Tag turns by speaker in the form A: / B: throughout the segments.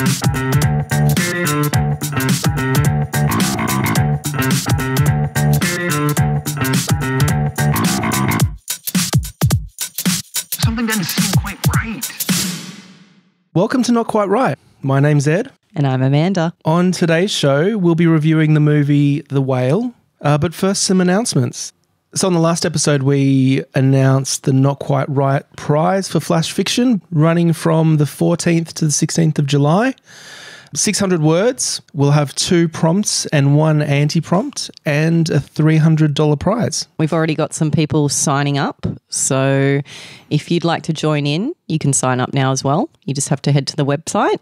A: Something doesn't seem quite right.
B: Welcome to Not Quite Right. My name's Ed.
C: And I'm Amanda.
B: On today's show, we'll be reviewing the movie The Whale, but first some announcements. So on the last episode, we announced the Not Quite Right prize for flash fiction, running from the 14th to the 16th of July. 600 words. We'll have 2 prompts and 1 anti-prompt and a $300 prize.
C: We've already got some people signing up. So if you'd like to join in, you can sign up now as well. You just have to head to the website,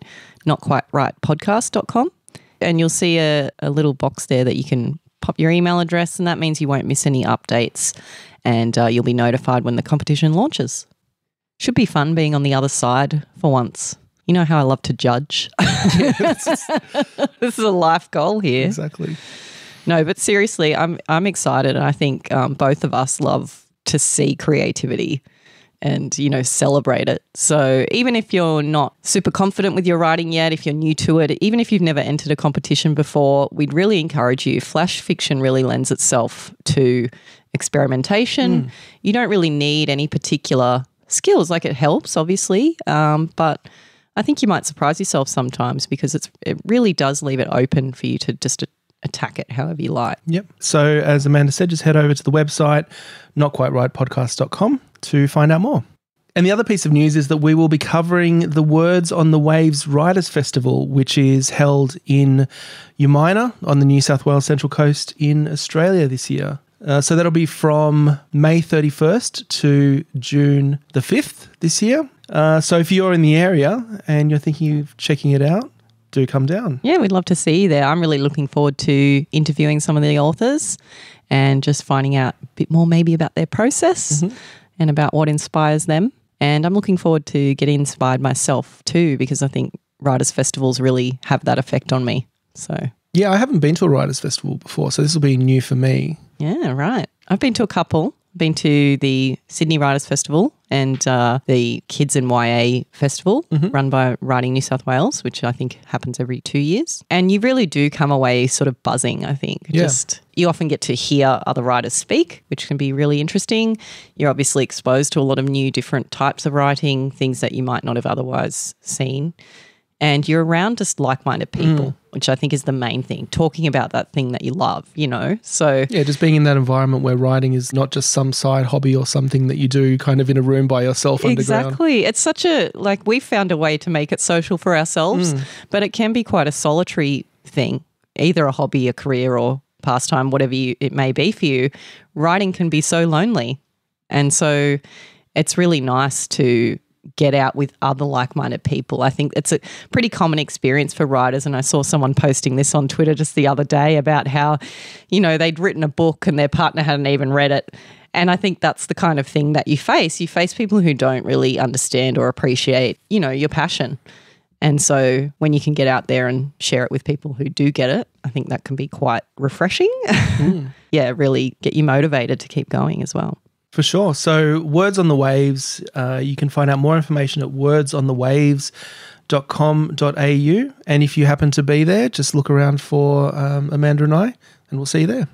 C: notquiterightpodcast.com, and you'll see a little box there that you can pop your email address, and that means you won't miss any updates, and you'll be notified when the competition launches. Should be fun being on the other side for once. You know how I love to judge? This is a life goal here.
B: Exactly.
C: No, but seriously, I'm excited, and I think both of us love to see creativity and, you know, celebrate it. So even if you're not super confident with your writing yet, if you're new to it, even if you've never entered a competition before, we'd really encourage you. Flash fiction really lends itself to experimentation. You don't really need any particular skills. Like, it helps, obviously, but I think you might surprise yourself sometimes because it really does leave it open for you to just attack it however you like.
B: Yep. So as Amanda said, just head over to the website, notquiterightpodcast.com, to find out more. And the other piece of news is that we will be covering the Words on the Waves Writers Festival, which is held in Umina on the New South Wales Central Coast in Australia this year. So that'll be from May 31st to June the 5th this year. So if you're in the area and you're thinking of checking it out, do come down.
C: Yeah, we'd love to see you there. I'm really looking forward to interviewing some of the authors and just finding out a bit more maybe about their process and about what inspires them. And I'm looking forward to getting inspired myself too, because I think writers' festivals really have that effect on me. So
B: yeah, I haven't been to a writers' festival before, so this will be new for me.
C: Yeah, right. I've been to a couple. Been to the Sydney Writers Festival and the Kids and YA Festival run by Writing New South Wales, which I think happens every 2 years. And you really do come away sort of buzzing, I think.
B: Yeah.
C: You often get to hear other writers speak, which can be really interesting. You're obviously exposed to a lot of new different types of writing, things that you might not have otherwise seen. And you're around just like-minded people, which I think is the main thing, talking about that thing that you love, you know. So
B: yeah, just being in that environment where writing is not just some side hobby or something that you do kind of in a room by yourself underground.
C: Exactly. It's such we found a way to make it social for ourselves, but it can be quite a solitary thing, either a hobby, a career or pastime, whatever it may be for you. Writing can be so lonely. And so it's really nice to get out with other like-minded people. I think it's a pretty common experience for writers, and I saw someone posting this on Twitter just the other day about how, you know, they'd written a book and their partner hadn't even read it. And I think that's the kind of thing that you face. You face people who don't really understand or appreciate, you know, your passion. And so when you can get out there and share it with people who do get it, I think that can be quite refreshing. Yeah, really get you motivated to keep going as well.
B: For sure. So Words on the Waves, you can find out more information at wordsonthewaves.com.au. And if you happen to be there, just look around for Amanda and I, and we'll see you there.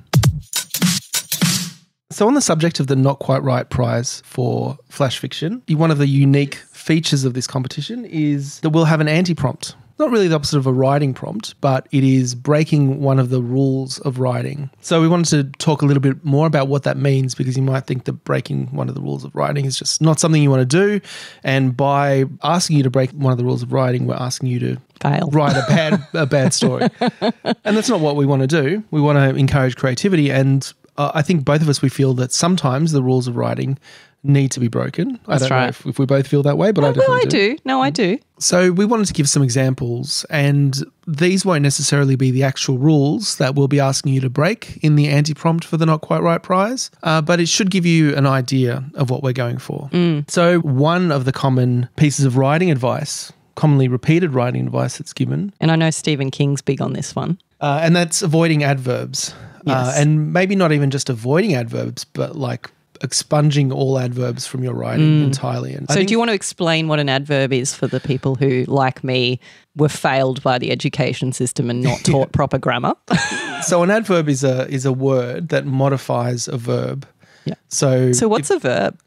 B: So on the subject of the Not Quite Right prize for flash fiction, one of the unique features of this competition is that we'll have an anti-prompt. Not really the opposite of a writing prompt, but it is breaking one of the rules of writing. So we wanted to talk a little bit more about what that means, because you might think that breaking one of the rules of writing is just not something you want to do. And by asking you to break one of the rules of writing, we're asking you to
C: fail,
B: write a bad story. And that's not what we want to do. We want to encourage creativity. And I think both of us, we feel that sometimes the rules of writing need to be broken. I don't know if we both feel that way, but I definitely do.
C: No, I do.
B: So we wanted to give some examples, and these won't necessarily be the actual rules that we'll be asking you to break in the anti-prompt for the Not Quite Right prize, but it should give you an idea of what we're going for. So one of the common pieces of writing advice, commonly repeated writing advice that's given.
C: And I know Stephen King's big on this one.
B: And that's avoiding adverbs.
C: Yes.
B: And maybe not even just avoiding adverbs, but like expunging all adverbs from your writing entirely. And
C: So do you want to explain what an adverb is for the people who, like me, were failed by the education system and not taught proper grammar?
B: So an adverb is a word that modifies a verb.
C: Yeah.
B: So
C: what's a verb?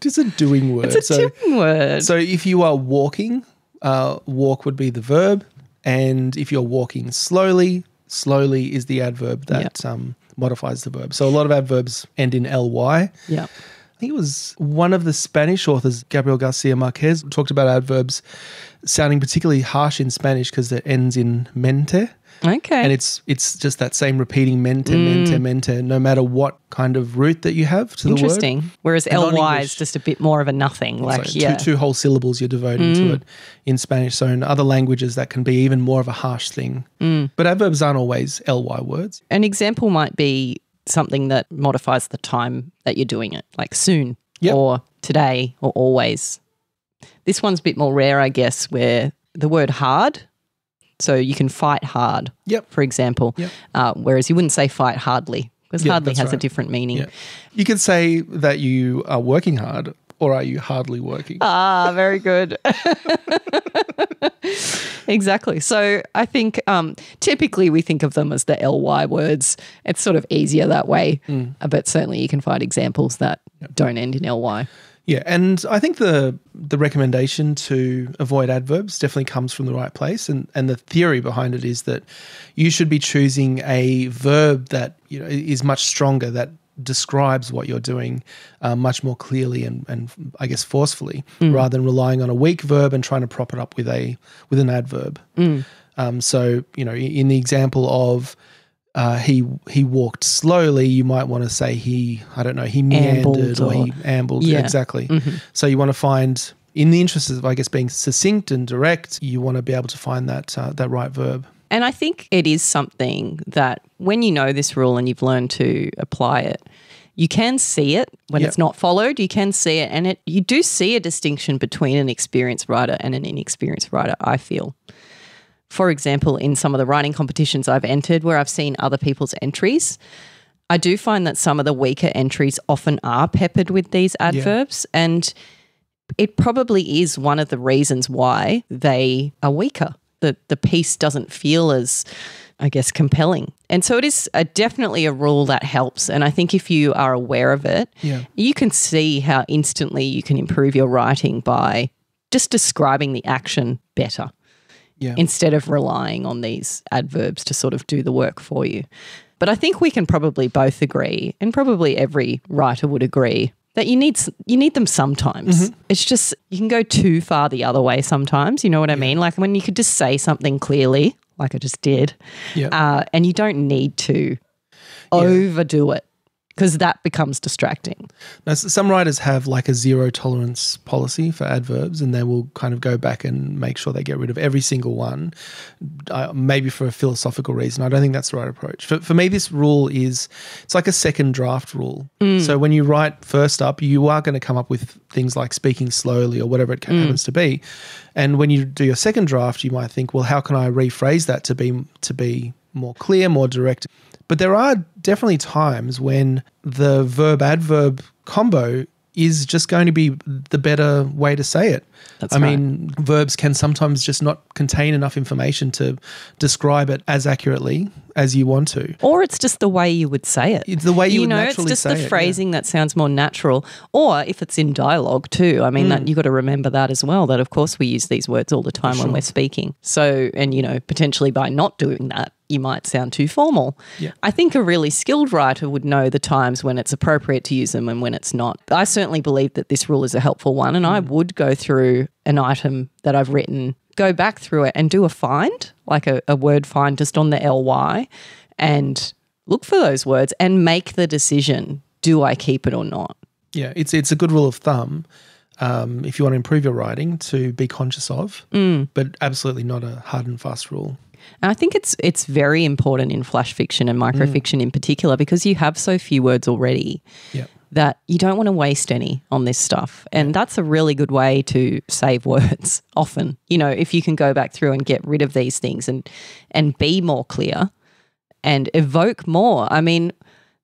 B: It's a doing word.
C: It's a doing word.
B: So if you are walking, walk would be the verb. And if you're walking slowly, slowly is the adverb that modifies the verb. So a lot of adverbs end in ly.
C: Yeah.
B: I think it was one of the Spanish authors, Gabriel Garcia Marquez, talked about adverbs sounding particularly harsh in Spanish because it ends in mente.
C: Okay.
B: And it's just that same repeating mente, mente, no matter what kind of root that you have to the word.
C: Interesting. Whereas ly is just a bit more of a nothing.
B: Two whole syllables you're devoting to it in Spanish. So in other languages, that can be even more of a harsh thing. But adverbs aren't always ly words.
C: An example might be something that modifies the time that you're doing it, like soon or today or always. This one's a bit more rare, I guess, where the word hard. So you can fight hard, for example, whereas you wouldn't say fight hardly because hardly has a different meaning.
B: Yeah. You could say that you are working hard or are you hardly working?
C: Ah, very good. Exactly. So I think typically we think of them as the ly words. It's sort of easier that way, but certainly you can find examples that don't end in ly.
B: Yeah, and I think the recommendation to avoid adverbs definitely comes from the right place, and the theory behind it is that you should be choosing a verb that is much stronger, that describes what you're doing much more clearly and I guess forcefully, rather than relying on a weak verb and trying to prop it up with an adverb. So in the example of he walked slowly, you might want to say he meandered or he ambled.
C: Yeah.
B: Exactly. So you want to find, in the interest of, I guess, being succinct and direct, you want to be able to find that right verb.
C: And I think it is something that when you know this rule and you've learned to apply it, you can see it when it's not followed. You can see it, and you do see a distinction between an experienced writer and an inexperienced writer, I feel. For example, in some of the writing competitions I've entered where I've seen other people's entries, I do find that some of the weaker entries often are peppered with these adverbs, and it probably is one of the reasons why they are weaker. The piece doesn't feel as, I guess, compelling. And so it is definitely a rule that helps. And I think if you are aware of it, you can see how instantly you can improve your writing by just describing the action better instead of relying on these adverbs to sort of do the work for you. But I think we can probably both agree, and probably every writer would agree, that you need them sometimes. It's just you can go too far the other way sometimes, you know what I mean? Like when you could just say something clearly, like I just did, and you don't need to overdo it because that becomes distracting.
B: Now, some writers have like a zero tolerance policy for adverbs, and they will kind of go back and make sure they get rid of every single one, maybe for a philosophical reason. I don't think that's the right approach. For me, this rule it's like a second draft rule. So when you write first up, you are going to come up with things like speaking slowly or whatever it happens to be. And when you do your second draft, you might think, well, how can I rephrase that to be more clear, more direct? But there are definitely times when the verb-adverb combo is just going to be the better way to say it. I mean, verbs can sometimes just not contain enough information to describe it as accurately as you want to.
C: Or it's just the way you would say it.
B: It's the way you would naturally say it.
C: It's just the phrasing that sounds more natural. Or if it's in dialogue too. I mean, that you've got to remember that as well, that of course we use these words all the time when we're speaking. So, and potentially by not doing that, you might sound too formal.
B: Yeah.
C: I think a really skilled writer would know the times when it's appropriate to use them and when it's not. I certainly believe that this rule is a helpful one, and I would go through an item that I've written, go back through it and do a find, like a word find just on the ly, and look for those words and make the decision, do I keep it or not?
B: Yeah, it's a good rule of thumb if you want to improve your writing to be conscious of, but absolutely not a hard and fast rule.
C: And I think it's very important in flash fiction and microfiction in particular, because you have so few words already that you don't want to waste any on this stuff. And that's a really good way to save words often. If you can go back through and get rid of these things and be more clear and evoke more. I mean,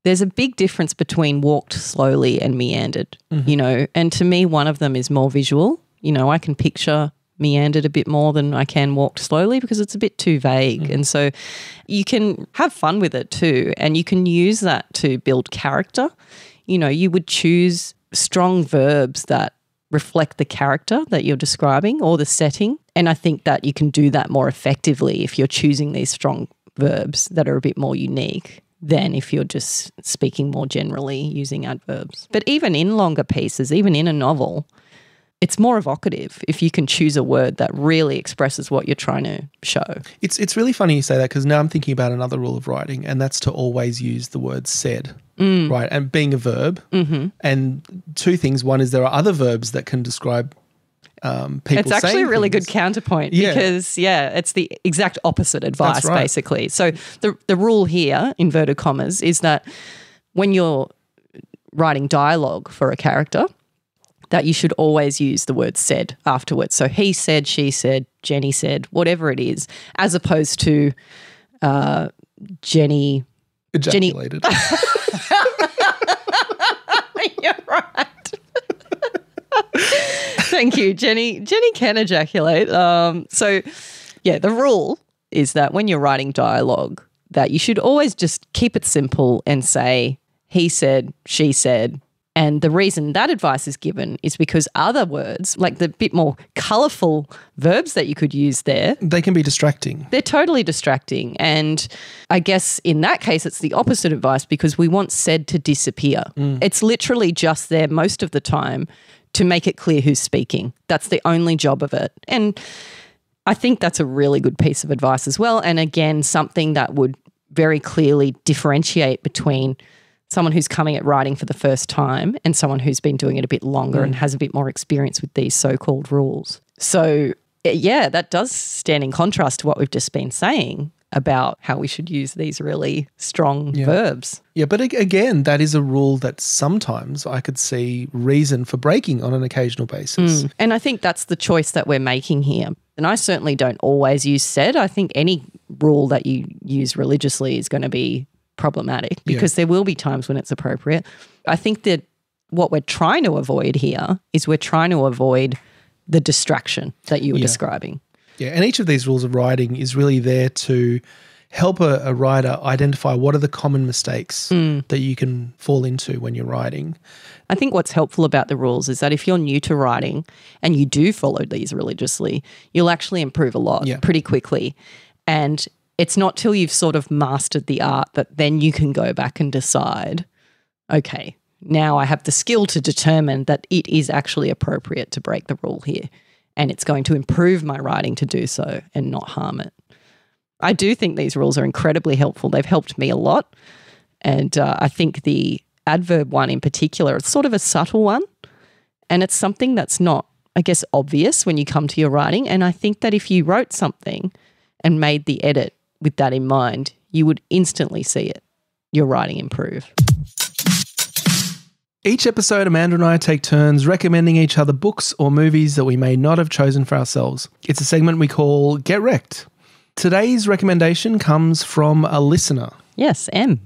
C: there's a big difference between walked slowly and meandered, you know, and to me, one of them is more visual. You know, I can picture meandered a bit more than I can walked slowly because it's a bit too vague. And so you can have fun with it too, and you can use that to build character. You know, you would choose strong verbs that reflect the character that you're describing or the setting. And I think that you can do that more effectively if you're choosing these strong verbs that are a bit more unique than if you're just speaking more generally using adverbs. But even in longer pieces, even in a novel, it's more evocative if you can choose a word that really expresses what you're trying to show.
B: It's really funny you say that, because now I'm thinking about another rule of writing, and that's to always use the word said, right? And being a verb. And two things. One is there are other verbs that can describe people.
C: It's actually a really
B: things.
C: good counterpoint because, it's the exact opposite advice, basically. So the rule here, inverted commas, is that when you're writing dialogue for a character, that you should always use the word said afterwards. So he said, she said, Jenny said, whatever it is, as opposed to Jenny
B: Ejaculated.
C: You're right. Thank you, Jenny. Jenny can ejaculate. So, the rule is that when you're writing dialogue, that you should always just keep it simple and say, he said, she said. And the reason that advice is given is because other words, like the bit more colourful verbs that you could use there,
B: they can be distracting.
C: They're totally distracting. And I guess in that case, it's the opposite advice because we want said to disappear. It's literally just there most of the time to make it clear who's speaking. That's the only job of it. And I think that's a really good piece of advice as well. And again, something that would very clearly differentiate between someone who's coming at writing for the first time and someone who's been doing it a bit longer and has a bit more experience with these so-called rules. So, that does stand in contrast to what we've just been saying about how we should use these really strong verbs.
B: Yeah, but again, that is a rule that sometimes I could see reason for breaking on an occasional basis.
C: And I think that's the choice that we're making here. And I certainly don't always use said. I think any rule that you use religiously is going to be problematic because there will be times when it's appropriate. I think that what we're trying to avoid here is we're trying to avoid the distraction that you were describing.
B: Yeah, and each of these rules of writing is really there to help a writer identify what are the common mistakes that you can fall into when you're writing.
C: I think what's helpful about the rules is that if you're new to writing and you do follow these religiously, you'll actually improve a lot pretty quickly. And it's not till you've sort of mastered the art that then you can go back and decide, okay, now I have the skill to determine that it is actually appropriate to break the rule here and it's going to improve my writing to do so and not harm it. I do think these rules are incredibly helpful. They've helped me a lot. And I think the adverb one in particular, it's sort of a subtle one and it's something that's not, I guess, obvious when you come to your writing. And I think that if you wrote something and made the edit with that in mind, you would instantly see it, your writing improve.
B: Each episode, Amanda and I take turns recommending each other books or movies that we may not have chosen for ourselves. It's a segment we call Get Wrecked. Today's recommendation comes from a listener.
C: Yes, M.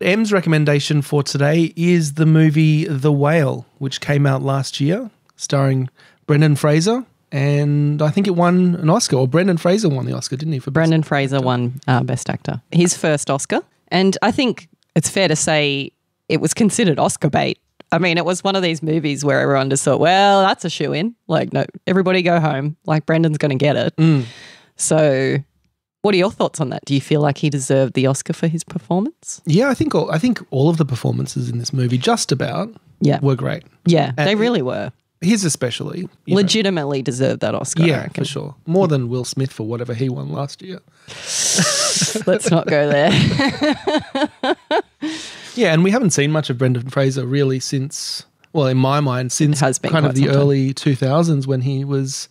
B: M's recommendation for today is the movie The Whale, which came out last year, starring Brendan Fraser. And I think it won an Oscar, or Brendan Fraser won the Oscar, didn't he? For
C: Brendan Fraser won Best Actor. His first Oscar. And I think it's fair to say it was considered Oscar bait. I mean, it was one of these movies where everyone just thought, well, that's a shoo-in. Like, no, everybody go home. Like, Brendan's going to get it. So what are your thoughts on that? Do you feel like he deserved the Oscar for his performance?
B: Yeah, I think all of the performances in this movie just about were great.
C: Yeah, they really were.
B: His especially.
C: Legitimately deserved that Oscar, I reckon.
B: For sure. More than Will Smith for whatever he won last year.
C: Let's not go there.
B: Yeah, and we haven't seen much of Brendan Fraser really since, well, in my mind, since kind of the early 2000s when he was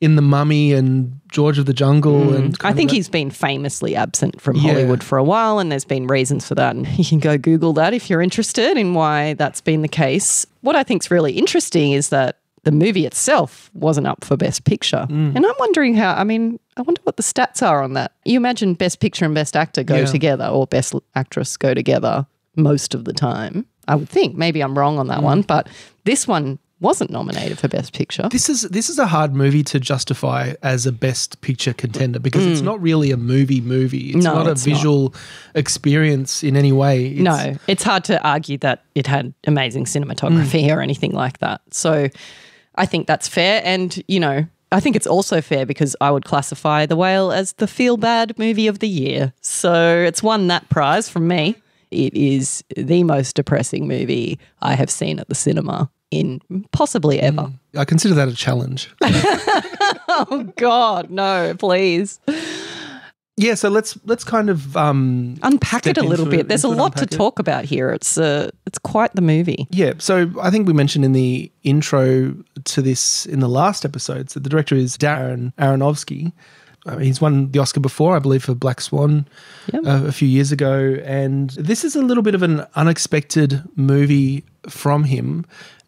B: in The Mummy and George of the Jungle. And
C: I think he's been famously absent from Hollywood for a while, and there's been reasons for that. And you can go Google that if you're interested in why that's been the case. What I think's really interesting is that the movie itself wasn't up for Best Picture. And I'm wondering I wonder what the stats are on that. You imagine Best Picture and Best Actor go together, or Best Actress go together. most of the time, I would think. Maybe I'm wrong on that one, but this one wasn't nominated for Best Picture.
B: This is a hard movie to justify as a Best Picture contender because it's not really a movie. It's not a visual experience in any way.
C: It's hard to argue that it had amazing cinematography or anything like that. So I think that's fair. And, you know, I think it's also fair because I would classify The Whale as the feel-bad movie of the year. So it's won that prize from me. It is the most depressing movie I have seen at the cinema in possibly ever.
B: I consider that a challenge.
C: Oh God, no, please.
B: Yeah, so let's kind of
C: unpack it a little bit. There's a lot to talk about here. It's quite the movie.
B: Yeah, so I think we mentioned in the intro to this in the last episode, so the director is Darren Aronofsky. He's won the Oscar before, I believe, for Black Swan a few years ago. And this is a little bit of an unexpected movie from him.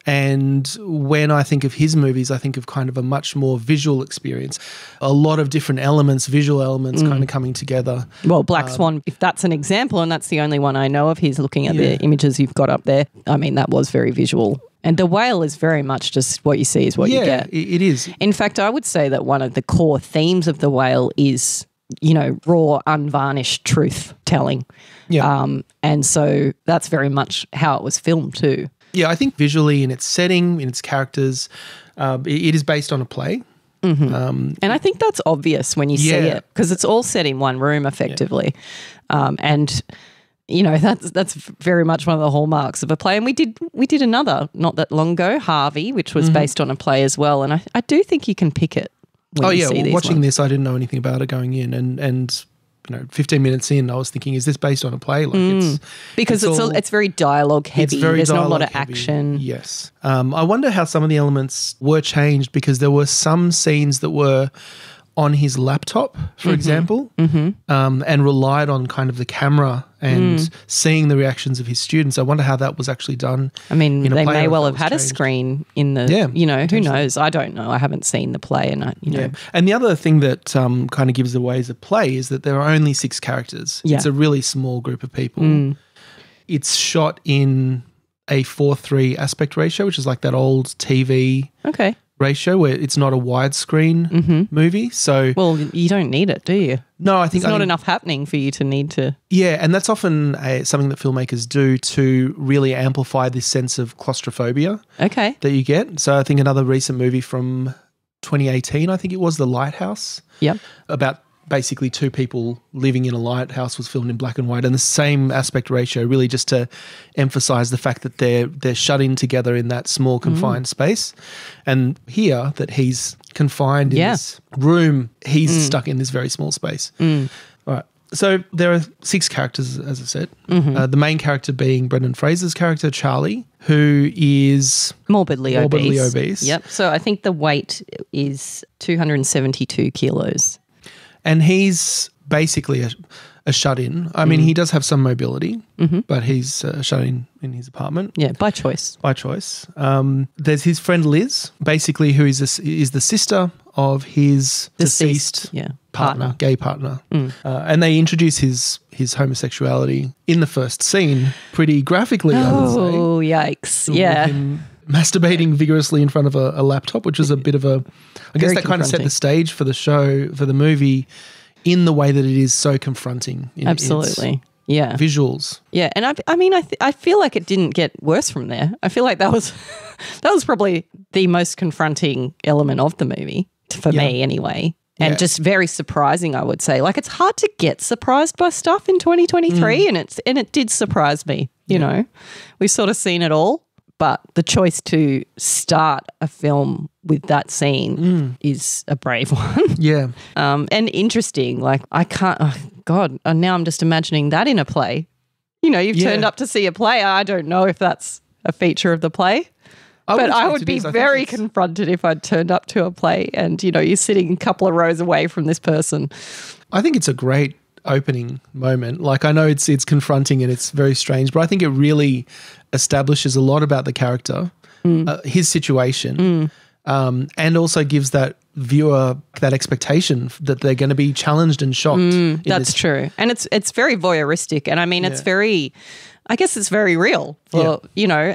B: And when I think of his movies, I think of kind of a much more visual experience. A lot of different elements, visual elements kind of coming together.
C: Well, Black Swan, if that's an example, and that's the only one I know of, he's looking at the images you've got up there. I mean, that was very visual. And The Whale is very much just what you see is what you get.
B: Yeah, it is.
C: In fact, I would say that one of the core themes of The Whale is, you know, raw, unvarnished truth telling.
B: Yeah.
C: And so that's very much how it was filmed too.
B: Yeah, I think visually in its setting, in its characters, it is based on a play.
C: And I think that's obvious when you see it because it's all set in one room effectively. And you know, that's very much one of the hallmarks of a play. And we did another not that long ago, Harvey, which was based on a play as well. And I do think you can pick it when you see these
B: watching
C: ones.
B: this, I didn't know anything about it going in. And you know, 15 minutes in, I was thinking, is this based on a play? Like
C: it's very dialogue heavy. There's not a lot of action.
B: Yes. I wonder how some of the elements were changed because there were some scenes that were on his laptop, for example, and relied on kind of the camera and seeing the reactions of his students. I wonder how that was actually done.
C: I mean,
B: in a
C: they
B: play
C: may well have
B: was
C: had
B: changed.
C: a screen in the, you know, who knows? I don't know. I haven't seen the play and you know.
B: And the other thing that kind of gives away as a play is that there are only 6 characters.
C: Yeah.
B: It's a really small group of people. It's shot in a 4:3 aspect ratio, which is like that old TV ratio where it's not a widescreen movie. So,
C: well, you don't need it, do you?
B: No, I think
C: it's not enough happening for you to need to.
B: Yeah, and that's often something that filmmakers do to really amplify this sense of claustrophobia that you get. So I think another recent movie from 2018, I think it was The Lighthouse.
C: Yep.
B: About basically 2 people living in a lighthouse was filmed in black and white, and the same aspect ratio, really just to emphasize the fact that they're shut in together in that small confined space. And here that he's confined in this room, he's stuck in this very small space. All right. So there are 6 characters, as I said. The main character being Brendan Fraser's character, Charlie, who is
C: morbidly
B: obese.
C: Yep. So I think the weight is 272 kilos.
B: And he's basically a shut-in. I mean, he does have some mobility, but he's shut in his apartment.
C: Yeah, by choice.
B: By choice. There's his friend Liz, basically, who is the sister of his deceased partner, gay partner. And they introduce his homosexuality in the first scene pretty graphically, I would say.
C: Oh, yikes. Yeah.
B: With him masturbating vigorously in front of a laptop, which was a bit of a... I guess that kind of set the stage for the show, for the movie, in the way that it is so confronting. In
C: Absolutely.
B: Its visuals.
C: Yeah. And I feel like it didn't get worse from there. I feel like that was probably the most confronting element of the movie, for me anyway. And just very surprising, I would say. Like, it's hard to get surprised by stuff in 2023, and it did surprise me, you know. We've sort of seen it all. But the choice to start a film with that scene is a brave one.
B: Yeah.
C: And interesting. Like, I can't, oh God, and now I'm just imagining that in a play. You know, you've turned up to see a play. I don't know if that's a feature of the play. But I would be very confronted if I'd turned up to a play and, you know, you're sitting a couple of rows away from this person.
B: I think it's a great opening moment. Like, I know it's confronting and it's very strange, but I think it really establishes a lot about the character, his situation, and also gives that viewer that expectation that they're going to be challenged and shocked.
C: That's true. And it's very voyeuristic. And I mean, it's very I guess it's very real for,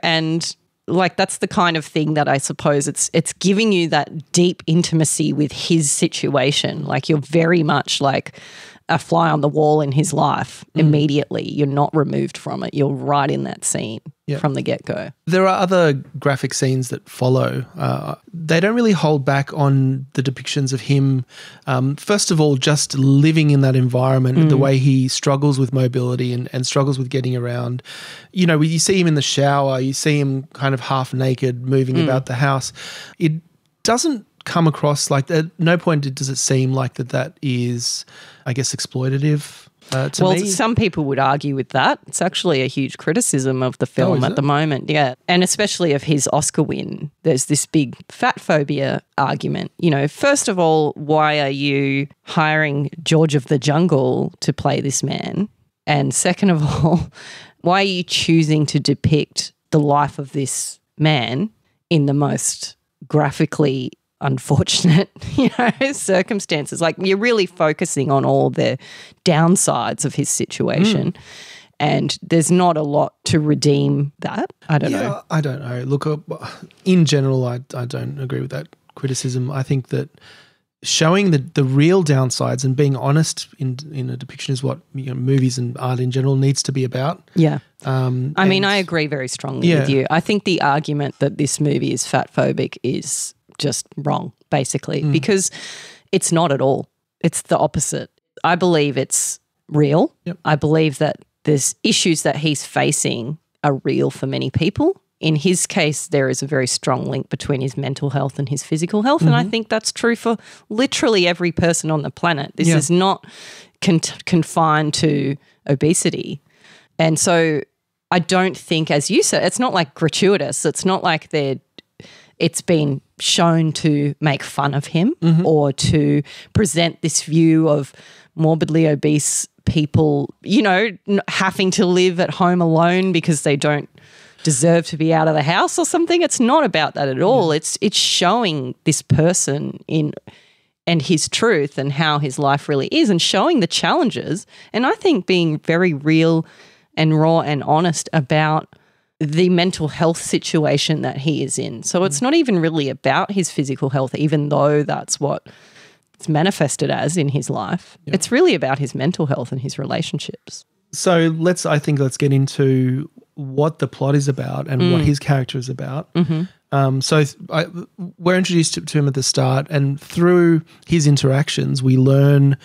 C: and like that's the kind of thing that I suppose it's giving you that deep intimacy with his situation. Like you're very much like a fly on the wall in his life immediately. You're not removed from it. You're right in that scene from the get-go.
B: There are other graphic scenes that follow. They don't really hold back on the depictions of him, first of all, just living in that environment, the way he struggles with mobility and struggles with getting around. You see him in the shower, you see him kind of half naked moving about the house. It doesn't come across like at no point does it seem like that is, I guess, exploitative to me. Well,
C: some people would argue with that. It's actually a huge criticism of the film at the moment, and especially of his Oscar win. There's this big fat phobia argument. First of all, why are you hiring George of the Jungle to play this man? And second of all, why are you choosing to depict the life of this man in the most graphically unfortunate, circumstances? Like you're really focusing on all the downsides of his situation, and there's not a lot to redeem that. I don't know.
B: I don't know. Look, in general, I don't agree with that criticism. I think that showing the real downsides and being honest in a depiction is what movies and art in general needs to be about.
C: Yeah. I mean, I agree very strongly with you. I think the argument that this movie is fatphobic is just wrong, basically, because it's not at all. It's the opposite. I believe it's real. Yep. I believe that there's issues that he's facing are real for many people. In his case, there is a very strong link between his mental health and his physical health, and I think that's true for literally every person on the planet. This is not confined to obesity. And so I don't think, as you said, it's not like gratuitous. It's not like it's been shown to make fun of him or to present this view of morbidly obese people, having to live at home alone because they don't deserve to be out of the house or something. It's not about that at all. It's showing this person and his truth and how his life really is, and showing the challenges, and I think being very real and raw and honest about the mental health situation that he is in. So it's not even really about his physical health, even though that's what it's manifested as in his life. Yep. It's really about his mental health and his relationships.
B: So let's get into what the plot is about and what his character is about. We're introduced to him at the start, and through his interactions, we learn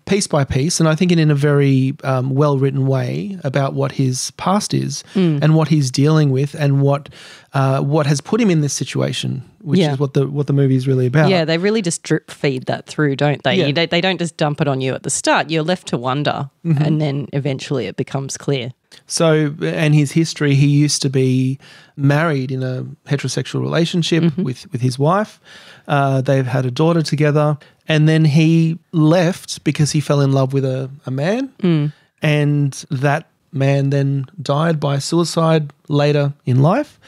B: piece by piece, and I think in a very well-written way, about what his past is and what he's dealing with and what has put him in this situation, which is what the movie is really about.
C: Yeah, they really just drip feed that through, don't they?
B: Yeah.
C: They don't just dump it on you at the start. You're left to wonder, and then eventually it becomes clear.
B: So, and his history, he used to be married in a heterosexual relationship with his wife. They've had a daughter together, and then he left because he fell in love with a man, and that man then died by suicide later in life.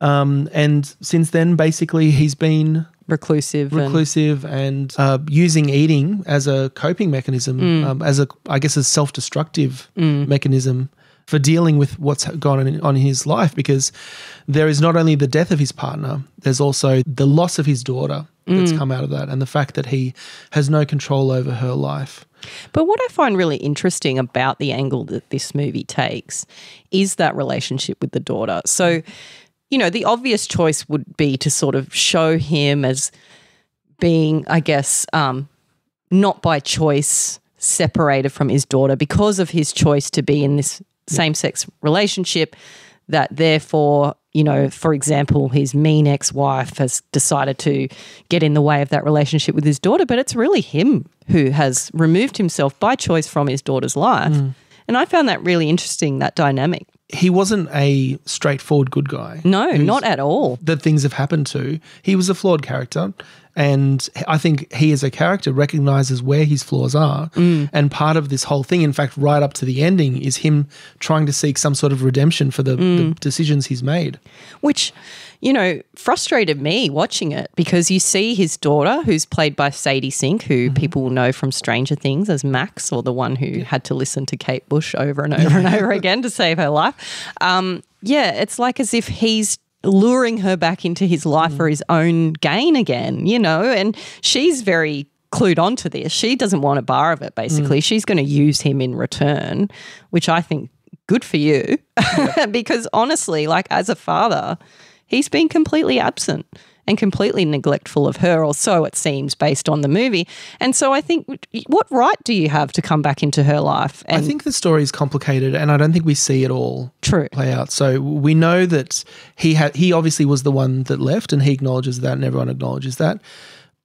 B: And since then, basically, he's been
C: reclusive
B: and using eating as a coping mechanism, as a self-destructive mechanism for dealing with what's gone on in his life, because there is not only the death of his partner, there's also the loss of his daughter that's come out of that, and the fact that he has no control over her life.
C: But what I find really interesting about the angle that this movie takes is that relationship with the daughter. So, the obvious choice would be to sort of show him as being, I guess, not by choice separated from his daughter because of his choice to be in this same-sex relationship, that therefore, for example, his mean ex-wife has decided to get in the way of that relationship with his daughter, but it's really him who has removed himself by choice from his daughter's life. And I found that really interesting, that dynamic.
B: He wasn't a straightforward good guy.
C: No, not at all.
B: That things have happened to. He was a flawed character, And I think he as a character recognizes where his flaws are. And part of this whole thing, in fact, right up to the ending, is him trying to seek some sort of redemption for the decisions he's made.
C: Which, frustrated me watching it, because you see his daughter, who's played by Sadie Sink, who people will know from Stranger Things as Max, or the one who had to listen to Kate Bush over and over and over again to save her life. It's like as if he's luring her back into his life for his own gain again, and she's very clued on to this. She doesn't want a bar of it, basically. She's going to use him in return, which I think good for you because honestly, like as a father, he's been completely absent and completely neglectful of her, or so it seems based on the movie. And so I think, what right do you have to come back into her life? And
B: I think the story is complicated, and I don't think we see it all play out. So we know that he obviously was the one that left, and he acknowledges that, and everyone acknowledges that.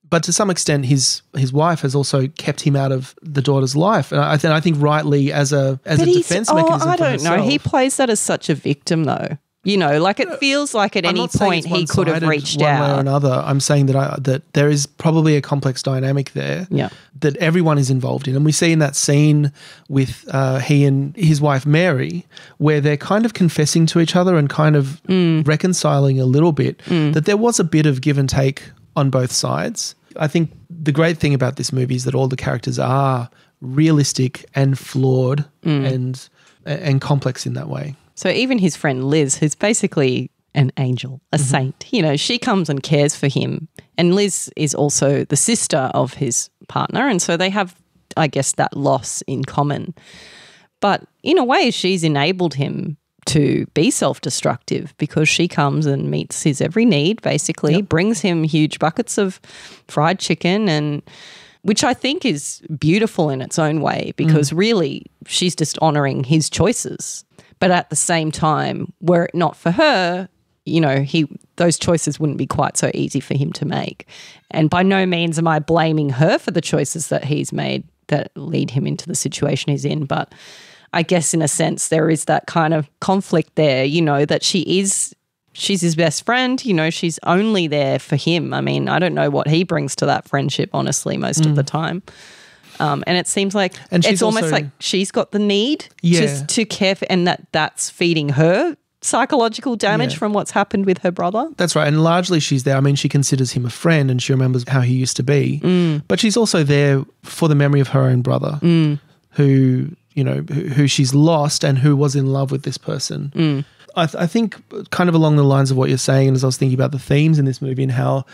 B: But to some extent, his wife has also kept him out of the daughter's life, and I think rightly as a defense mechanism.
C: I
B: for
C: don't
B: herself.
C: know. He plays that as such a victim, though. It feels like at any point he could have reached
B: one
C: out.
B: way or another. I'm saying that there is probably a complex dynamic there that everyone is involved in. And we see in that scene with he and his wife Mary, where they're kind of confessing to each other and kind of reconciling a little bit, that there was a bit of give and take on both sides. I think the great thing about this movie is that all the characters are realistic and flawed and complex in that way.
C: So even his friend Liz, who's basically an angel, a saint, she comes and cares for him. And Liz is also the sister of his partner. And so they have, I guess, that loss in common. But in a way, she's enabled him to be self-destructive because she comes and meets his every need, basically, brings him huge buckets of fried chicken, and which I think is beautiful in its own way, because really she's just honouring his choices. But at the same time, were it not for her, those choices wouldn't be quite so easy for him to make. And by no means am I blaming her for the choices that he's made that lead him into the situation he's in. But I guess in a sense there is that kind of conflict there, that she's his best friend, she's only there for him. I mean, I don't know what he brings to that friendship, honestly, most of the time. And it seems like it's almost like she's got the need just to care for, and that's feeding her psychological damage from what's happened with her brother.
B: That's right. And largely she's there. I mean, she considers him a friend and she remembers how he used to be. But she's also there for the memory of her own brother who she's lost and who was in love with this person. I think kind of along the lines of what you're saying, and as I was thinking about the themes in this movie and how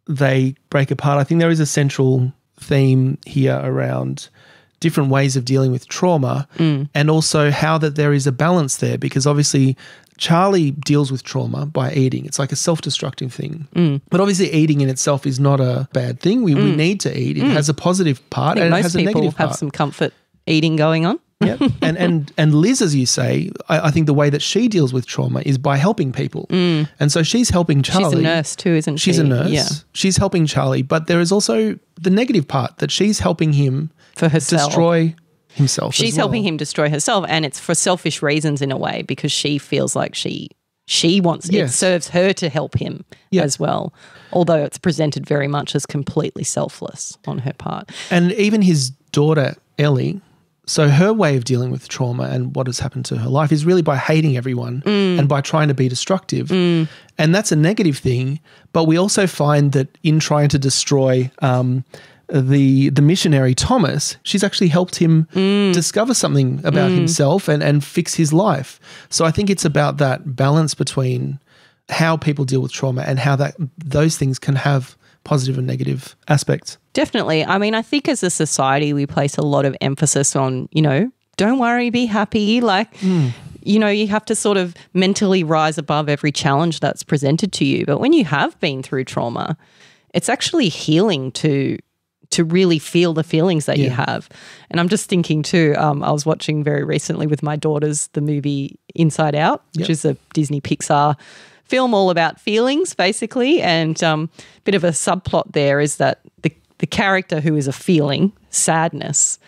B: they break apart, I think there is a central theme here around different ways of dealing with trauma and also how that there is a balance there, because obviously Charlie deals with trauma by eating. It's like a self-destructive thing. But obviously eating in itself is not a bad thing. We need to eat. It has a positive part and it has a negative part.
C: Most people have some comfort eating going on.
B: Yeah, and Liz, as you say, I think the way that she deals with trauma is by helping people. And so she's helping Charlie.
C: She's a nurse too, isn't she?
B: She's a nurse.
C: Yeah.
B: She's helping Charlie, but there is also the negative part that she's helping him
C: for herself.
B: Destroy himself.
C: She's helping him destroy herself, and it's for selfish reasons in a way, because she feels like she wants it serves her to help him as well, although it's presented very much as completely selfless on her part.
B: And even his daughter Ellie. So her way of dealing with trauma and what has happened to her life is really by hating everyone and by trying to be destructive. And that's a negative thing. But we also find that in trying to destroy the missionary Thomas, she's actually helped him discover something about himself and fix his life. So I think it's about that balance between how people deal with trauma and how those things can have positive and negative aspects.
C: Definitely. I mean, I think as a society we place a lot of emphasis on, don't worry, be happy. Like, you have to sort of mentally rise above every challenge that's presented to you. But when you have been through trauma, it's actually healing to really feel the feelings that you have. And I'm just thinking too, I was watching very recently with my daughters the movie Inside Out, which is a Disney Pixar film all about feelings, basically. And bit of a subplot there is that the character who is a feeling, sadness,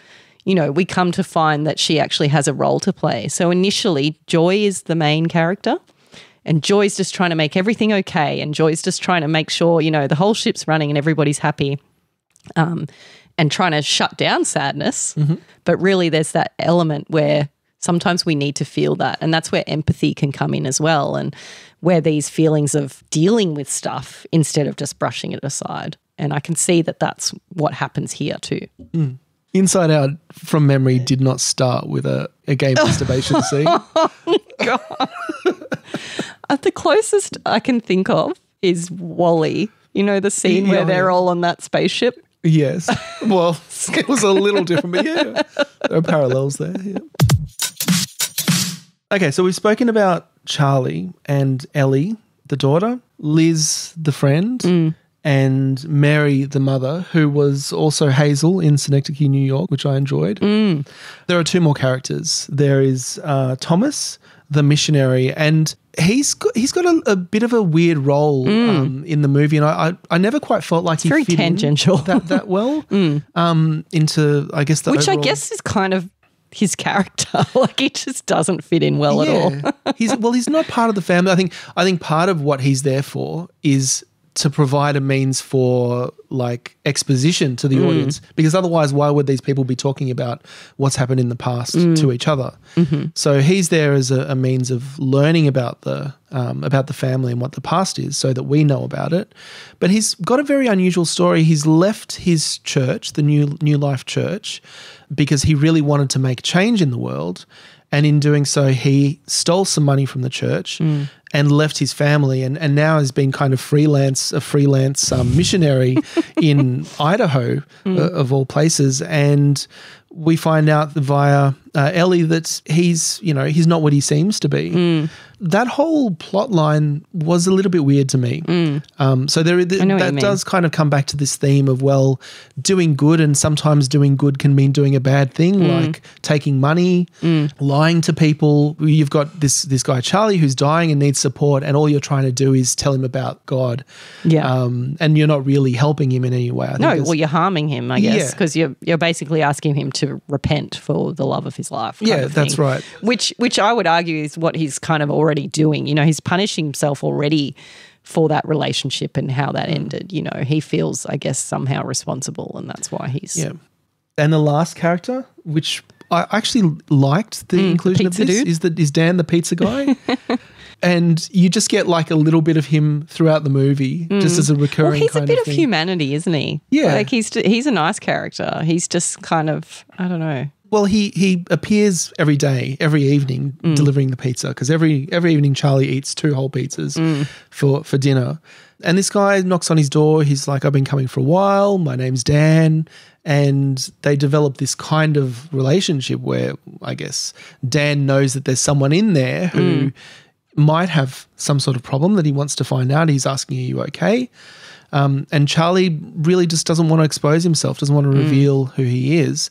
C: we come to find that she actually has a role to play. So initially, Joy is the main character. And Joy's just trying to make everything okay. And Joy's just trying to make sure, the whole ship's running and everybody's happy. And trying to shut down sadness.
B: Mm-hmm.
C: But really there's that element where sometimes we need to feel that. And that's where empathy can come in as well, and where these feelings of dealing with stuff instead of just brushing it aside. And I can see that that's what happens here too.
B: Mm. Inside Out, from memory, did not start with a gay masturbation scene.
C: God. The closest I can think of is Whaley. The scene where they're all on that spaceship.
B: Yes. Well, it was a little different, but yeah, there are parallels there. Yeah. Okay, so we've spoken about Charlie and Ellie, the daughter, Liz, the friend, and Mary, the mother, who was also Hazel in Synecdoche, New York, which I enjoyed. There are two more characters. There is Thomas, the missionary, and he's got a bit of a weird role in the movie, and I never quite felt like he
C: very
B: fit
C: tangential
B: in that well into, I guess, the
C: which
B: overall...
C: I guess is kind of his character. Like, he just doesn't fit in well at all.
B: He's not part of the family. I think part of what he's there for is to provide a means for like exposition to the audience, because otherwise why would these people be talking about what's happened in the past to each other? So he's there as a means of learning about the family and what the past is, so that we know about it. But he's got a very unusual story. He's left his church, the New Life Church, because he really wanted to make change in the world. And in doing so, he stole some money from the church and left his family, and now has been kind of a freelance missionary in Idaho, of all places. And we find out via Ellie that he's not what he seems to be. That whole plot line was a little bit weird to me. So that does kind of come back to this theme of, well, doing good, and sometimes doing good can mean doing a bad thing, like taking money, lying to people. You've got this guy Charlie who's dying and needs support, and all you're trying to do is tell him about God. And you're not really helping him in any way.
C: You're harming him, I guess, because you're basically asking him to repent for the love of his life.
B: Yeah, that's right.
C: Which I would argue is what he's kind of already doing. He's punishing himself already for that relationship and how that ended. He feels, I guess, somehow responsible, and that's why he's...
B: Yeah. And the last character, which I actually liked the inclusion of this, is Dan, the pizza guy. And you just get like a little bit of him throughout the movie, just as a recurring
C: he's
B: kind
C: a bit of
B: thing.
C: Humanity, isn't he?
B: Yeah.
C: Like he's a nice character. He's just kind of, I don't know.
B: Well, he appears every day, every evening, delivering the pizza, because every evening Charlie eats 2 whole pizzas for dinner. And this guy knocks on his door. He's like, I've been coming for a while. My name's Dan. And they develop this kind of relationship where, I guess, Dan knows that there's someone in there who might have some sort of problem that he wants to find out. He's asking, are you okay? And Charlie really just doesn't want to expose himself, doesn't want to reveal who he is.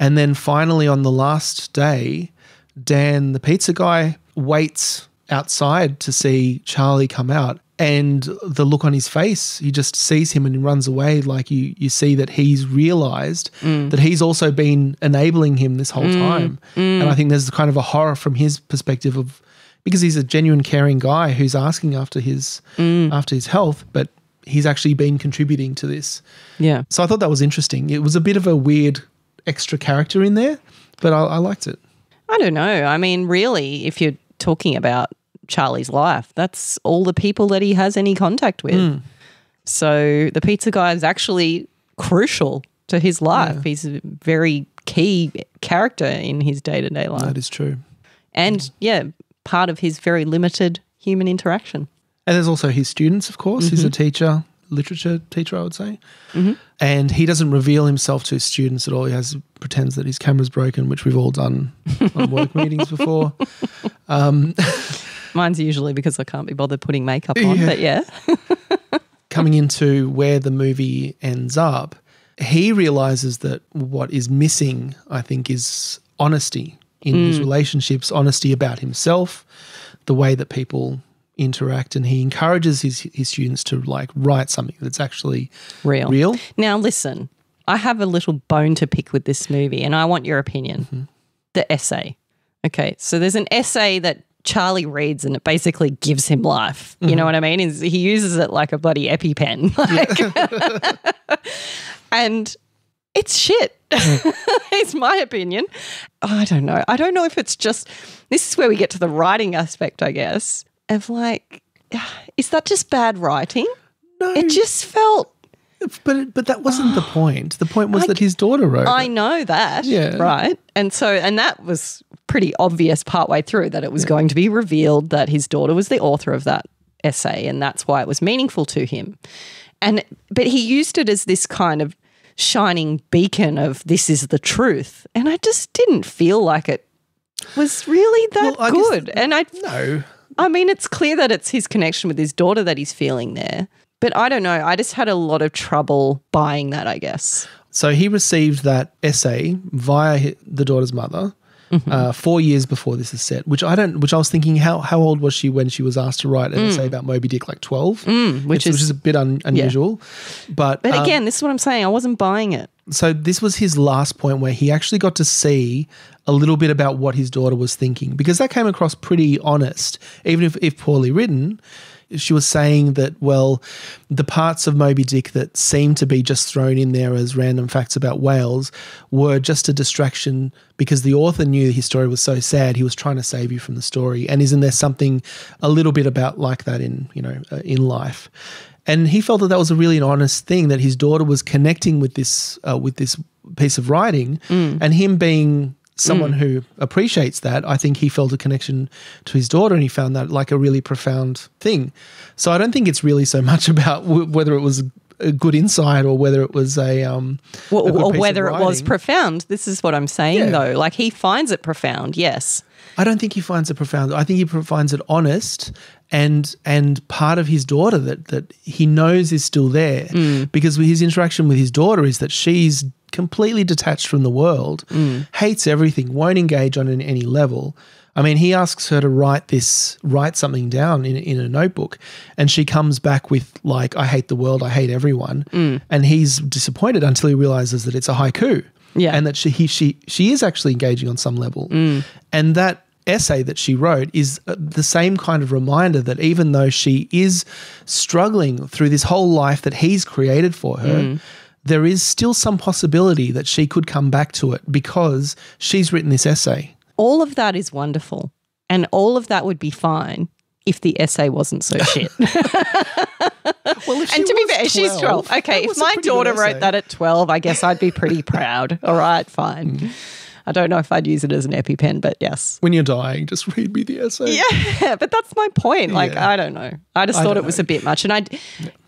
B: And then finally on the last day, Dan, the pizza guy, waits outside to see Charlie come out. And the look on his face, he just sees him and he runs away. Like you see that he's realised that he's also been enabling him this whole time. And I think there's kind of a horror from his perspective of, because he's a genuine caring guy who's asking after his health, but he's actually been contributing to this.
C: Yeah.
B: So I thought that was interesting. It was a bit of a weird extra character in there, but I liked it.
C: I don't know. I mean, really, if you're talking about Charlie's life, that's all the people that he has any contact with. So the pizza guy is actually crucial to his life. Yeah. He's a very key character in his day-to-day life.
B: That is true.
C: And, part of his very limited human interaction.
B: And there's also his students, of course. He's a teacher, literature teacher, I would say. And he doesn't reveal himself to his students at all. He pretends that his camera's broken, which we've all done on work meetings before.
C: Mine's usually because I can't be bothered putting makeup on, but yeah.
B: Coming into where the movie ends up, he realises that what is missing, I think, is honesty in his relationships, honesty about himself, the way that people interact, and he encourages his students to like write something that's actually real.
C: Now listen, I have a little bone to pick with this movie and I want your opinion. The essay. Okay, so there's an essay that Charlie reads and it basically gives him life. You know what I mean? He uses it like a bloody EpiPen. And it's shit. It's my opinion. I don't know. I don't know if it's just, this is where we get to the writing aspect, I guess, of like, is that just bad writing?
B: No.
C: It just felt.
B: But that wasn't the point. The point was that his daughter wrote
C: I
B: it.
C: know that.
B: Yeah.
C: Right. And that was pretty obvious partway through that it was going to be revealed that his daughter was the author of that essay, and that's why it was meaningful to him. But he used it as this kind of shining beacon of this is the truth. And I just didn't feel like it was really that good.
B: No.
C: I mean, it's clear that it's his connection with his daughter that he's feeling there. But I don't know. I just had a lot of trouble buying that, I guess.
B: So he received that essay via the daughter's mother 4 years before this is set, which I was thinking, how old was she when she was asked to write an essay about Moby Dick, like 12? Which is a bit unusual. Yeah. But
C: again, this is what I'm saying. I wasn't buying it.
B: So this was his last point where he actually got to see a little bit about what his daughter was thinking, because that came across pretty honest, even if poorly written. She was saying that, well, the parts of Moby Dick that seemed to be just thrown in there as random facts about whales were just a distraction because the author knew his story was so sad, he was trying to save you from the story. And isn't there something a little bit about like that in life? And he felt that was a really honest thing, that his daughter was connecting with this piece of writing, and him being someone who appreciates that, I think he felt a connection to his daughter, and he found that like a really profound thing. So I don't think it's really so much about whether it was a good insight or whether it was or
C: whether it was profound. This is what I'm saying, though. Like, he finds it profound, yes.
B: I don't think he finds it profound. I think he finds it honest and part of his daughter that he knows is still there, because his interaction with his daughter is that she's completely detached from the world, hates everything, won't engage on any level. I mean, he asks her to write something down in a notebook, and she comes back with like, I hate the world, I hate everyone. And he's disappointed until he realizes that it's a haiku. Yeah. And that she is actually engaging on some level. And that essay that she wrote is the same kind of reminder that even though she is struggling through this whole life that he's created for her, there is still some possibility that she could come back to it because she's written this essay.
C: All of that is wonderful, and all of that would be fine if the essay wasn't so shit.
B: Well,
C: and to be fair, she's 12. Okay, if my daughter wrote that at 12, I guess I'd be pretty proud. All right, fine. I don't know if I'd use it as an EpiPen, but yes.
B: When you're dying, just read me the essay.
C: Yeah, but that's my point. Like, I don't know. I just thought it was a bit much. And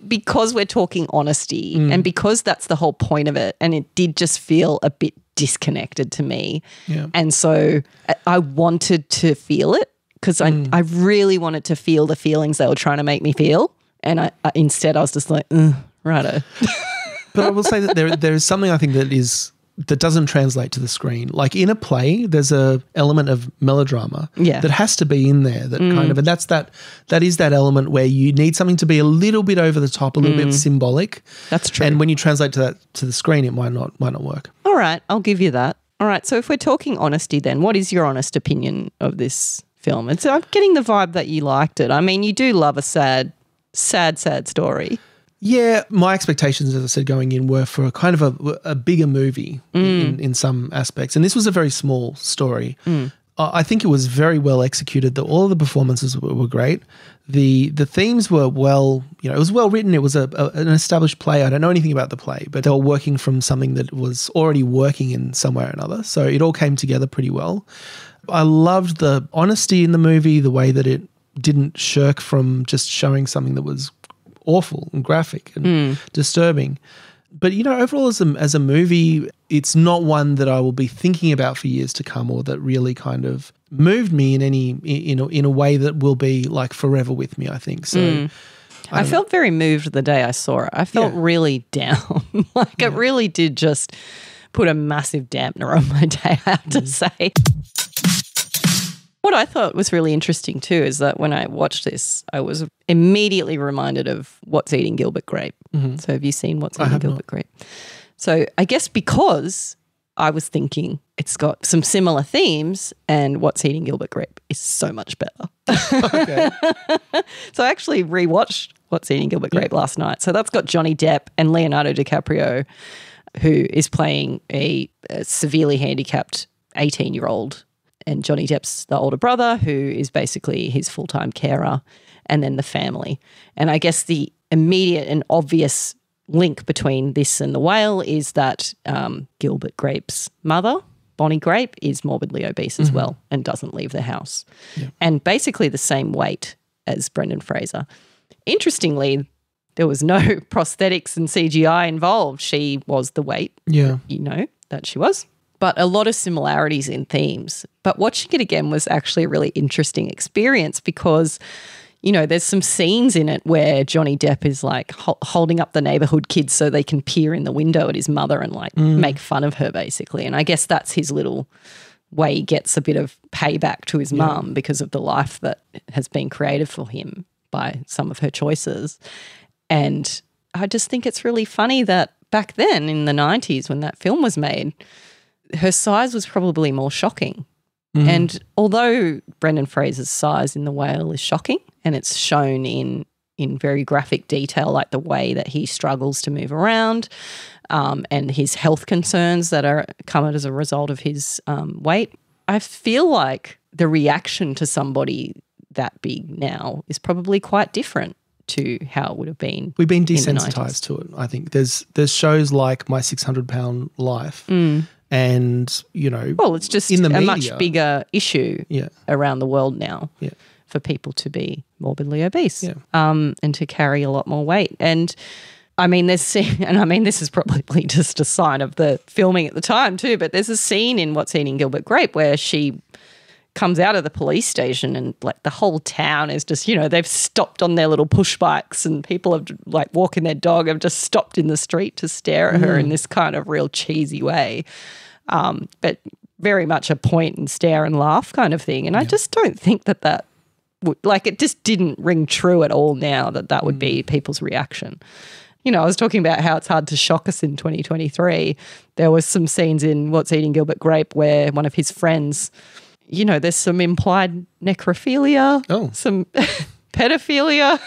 C: because we're talking honesty and because that's the whole point of it, and it did just feel a bit disconnected to me. Yeah. And so I wanted to feel it because I really wanted to feel the feelings they were trying to make me feel. And instead I was just like, righto.
B: But I will say that there is something I think that doesn't translate to the screen. Like in a play, there's a element of melodrama that has to be in there. That kind of, and that is that element where you need something to be a little bit over the top, a little bit symbolic.
C: That's true.
B: And when you translate to the screen, it might not work.
C: All right, I'll give you that. All right, so if we're talking honesty, then what is your honest opinion of this film? And so I'm getting the vibe that you liked it. I mean, you do love a sad story. Yeah,
B: my expectations, as I said, going in were for a kind of a bigger movie in some aspects. And this was a very small story. I think it was very well executed. All of the performances were great. The themes were it was well written. It was an established play. I don't know anything about the play, but they were working from something that was already working in some way or another. So it all came together pretty well. I loved the honesty in the movie, the way that it didn't shirk from just showing something that was awful and graphic and disturbing. But, overall as a movie, it's not one that I will be thinking about for years to come, or that really kind of moved me in a way that will be like forever with me, I think. So
C: I felt very moved the day I saw it. I felt really down. It really did just put a massive dampener on my day, I have to say. What I thought was really interesting too is that when I watched this, I was immediately reminded of What's Eating Gilbert Grape. So have you seen What's Eating Gilbert Grape? So I guess because I was thinking it's got some similar themes, and What's Eating Gilbert Grape is so much better.
B: Okay.
C: So I actually rewatched What's Eating Gilbert Grape last night. So that's got Johnny Depp and Leonardo DiCaprio, who is playing a severely handicapped 18-year-old, and Johnny Depp's the older brother, who is basically his full-time carer, and then the family. And I guess the immediate and obvious link between this and The Whale is that Gilbert Grape's mother, Bonnie Grape, is morbidly obese as well and doesn't leave the house. Yeah. And basically the same weight as Brendan Fraser. Interestingly, there was no prosthetics and CGI involved. She was the weight, that she was. But a lot of similarities in themes. But watching it again was actually a really interesting experience because, there's some scenes in it where Johnny Depp is like holding up the neighborhood kids so they can peer in the window at his mother and like make fun of her basically. And I guess that's his little way he gets a bit of payback to his mum because of the life that has been created for him by some of her choices. And I just think it's really funny that back then in the 90s when that film was made, her size was probably more shocking. And although Brendan Fraser's size in The Whale is shocking and it's shown in very graphic detail, like the way that he struggles to move around and his health concerns that are come as a result of his weight, I feel like the reaction to somebody that big now is probably quite different to how it would have been.
B: We've been desensitized to it, I think. There's shows like My 600-Pound Life and,
C: well, it's just
B: in the media,
C: much bigger issue around the world now for people to be morbidly obese and to carry a lot more weight. And I mean, this is probably just a sign of the filming at the time too, but there's a scene in What's Eating Gilbert Grape where she comes out of the police station and like the whole town is just, they've stopped on their little push bikes and people have like walking their dog have just stopped in the street to stare at her in this kind of real cheesy way. But very much a point and stare and laugh kind of thing. And I just don't think that would, like, it just didn't ring true at all now that would be people's reaction. I was talking about how it's hard to shock us in 2023. There was some scenes in What's Eating Gilbert Grape where one of his friends, there's some implied necrophilia, some pedophilia,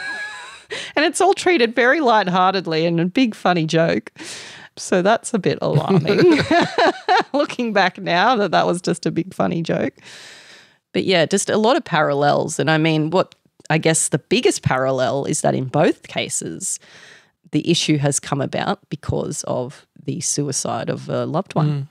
C: and it's all treated very lightheartedly and a big funny joke. So that's a bit alarming. Looking back now that was just a big funny joke. But yeah, just a lot of parallels. And I mean, what I guess the biggest parallel is that in both cases, the issue has come about because of the suicide of a loved one.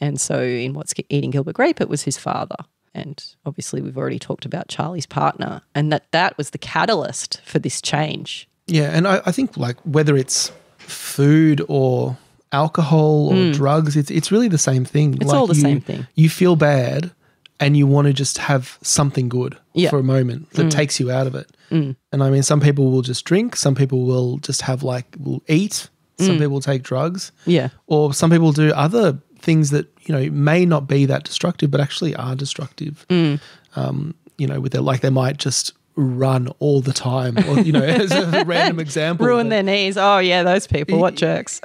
C: And so in What's Eating Gilbert Grape, it was his father. And obviously we've already talked about Charlie's partner and that was the catalyst for this change. Yeah,
B: and I think like whether it's food or alcohol or drugs, it's really the same thing.
C: It's like all the same thing.
B: You feel bad and you want to just have something good for a moment that takes you out of it. And I mean, some people will just drink, some people will just have will eat, some people take drugs. Yeah. Or some people do other things that, may not be that destructive but actually are destructive. With their, they might just run all the time or, as a random example.
C: Ruin their knees. Oh, yeah, those people, what jerks.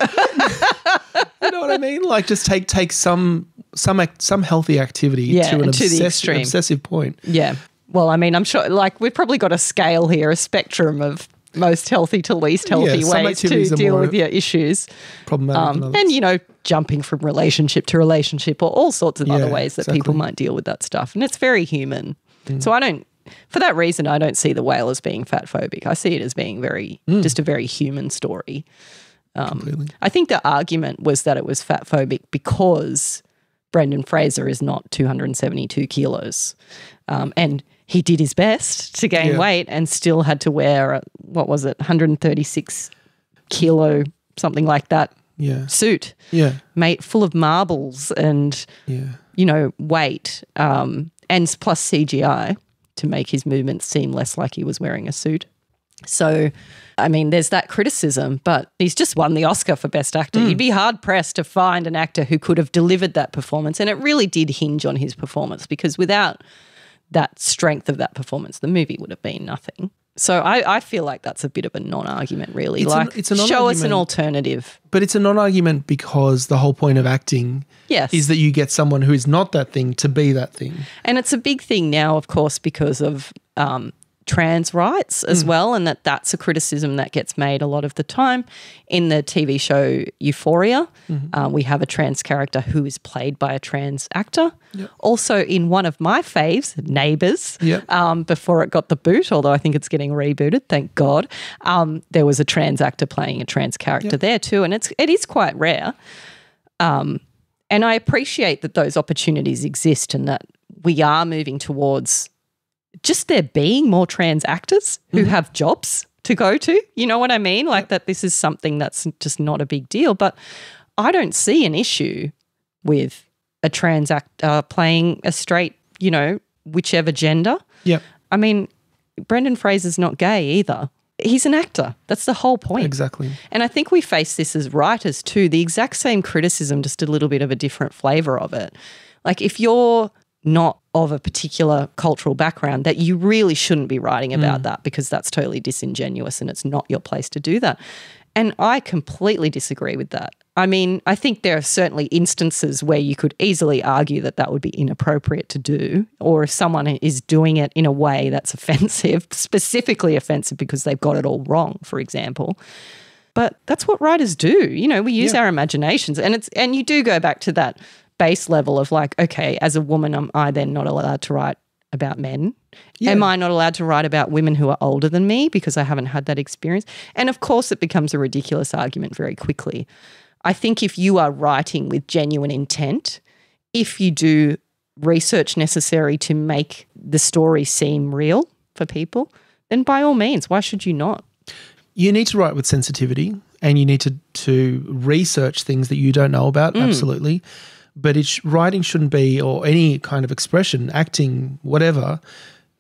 B: You know what I mean? Like just take some healthy activity to an obsessive point.
C: Yeah. Well, I mean, I'm sure we've probably got a scale here, a spectrum of most healthy to least healthy ways to deal with your issues.
B: Problematic.
C: And, jumping from relationship to relationship or all sorts of other ways that people might deal with that stuff. And it's very human. So for that reason, I don't see The Whale as being fatphobic. I see it as being just a very human story. I think the argument was that it was fatphobic because Brendan Fraser is not 272 kilos. And he did his best to gain weight and still had to wear, 136 kilo, something like that, suit. Yeah. Made full of marbles and, weight and plus CGI to make his movements seem less like he was wearing a suit. So, I mean, there's that criticism, but he's just won the Oscar for Best Actor. You'd be hard-pressed to find an actor who could have delivered that performance, and it really did hinge on his performance because without that strength of that performance, the movie would have been nothing. So I feel like that's a bit of a non-argument, really.
B: It's a
C: show us an
B: non-argument.
C: alternative.
B: But it's a non-argument because the whole point of acting is that you get someone who is not that thing to be that thing.
C: And it's a big thing now, of course, because of trans rights as well, and that's a criticism that gets made a lot of the time. In the TV show Euphoria, we have a trans character who is played by a trans actor. Yep. Also in one of my faves, Neighbours, before it got the boot, although I think it's getting rebooted, thank God, there was a trans actor playing a trans character there too, and it is quite rare. And I appreciate that those opportunities exist and that we are moving towards just there being more trans actors who have jobs to go to. You know what I mean? Like that this is something that's just not a big deal. But I don't see an issue with a trans actor playing a straight, whichever gender.
B: Yep.
C: I mean, Brendan Fraser's not gay either. He's an actor. That's the whole point.
B: Exactly.
C: And I think we face this as writers too, the exact same criticism, just a little bit of a different flavour of it. Like if you're not of a particular cultural background, that you really shouldn't be writing about that because that's totally disingenuous and it's not your place to do that. And I completely disagree with that. I mean, I think there are certainly instances where you could easily argue that that would be inappropriate to do, or if someone is doing it in a way that's offensive, specifically offensive because they've got it all wrong, for example. But that's what writers do. We use our imaginations, and you do go back to that base level of like, okay, as a woman, am I then not allowed to write about men? Yeah. Am I not allowed to write about women who are older than me because I haven't had that experience? And of course, it becomes a ridiculous argument very quickly. I think if you are writing with genuine intent, if you do research necessary to make the story seem real for people, then by all means, why should you not?
B: You need to write with sensitivity and you need to research things that you don't know about, absolutely. But writing shouldn't be, or any kind of expression, acting, whatever,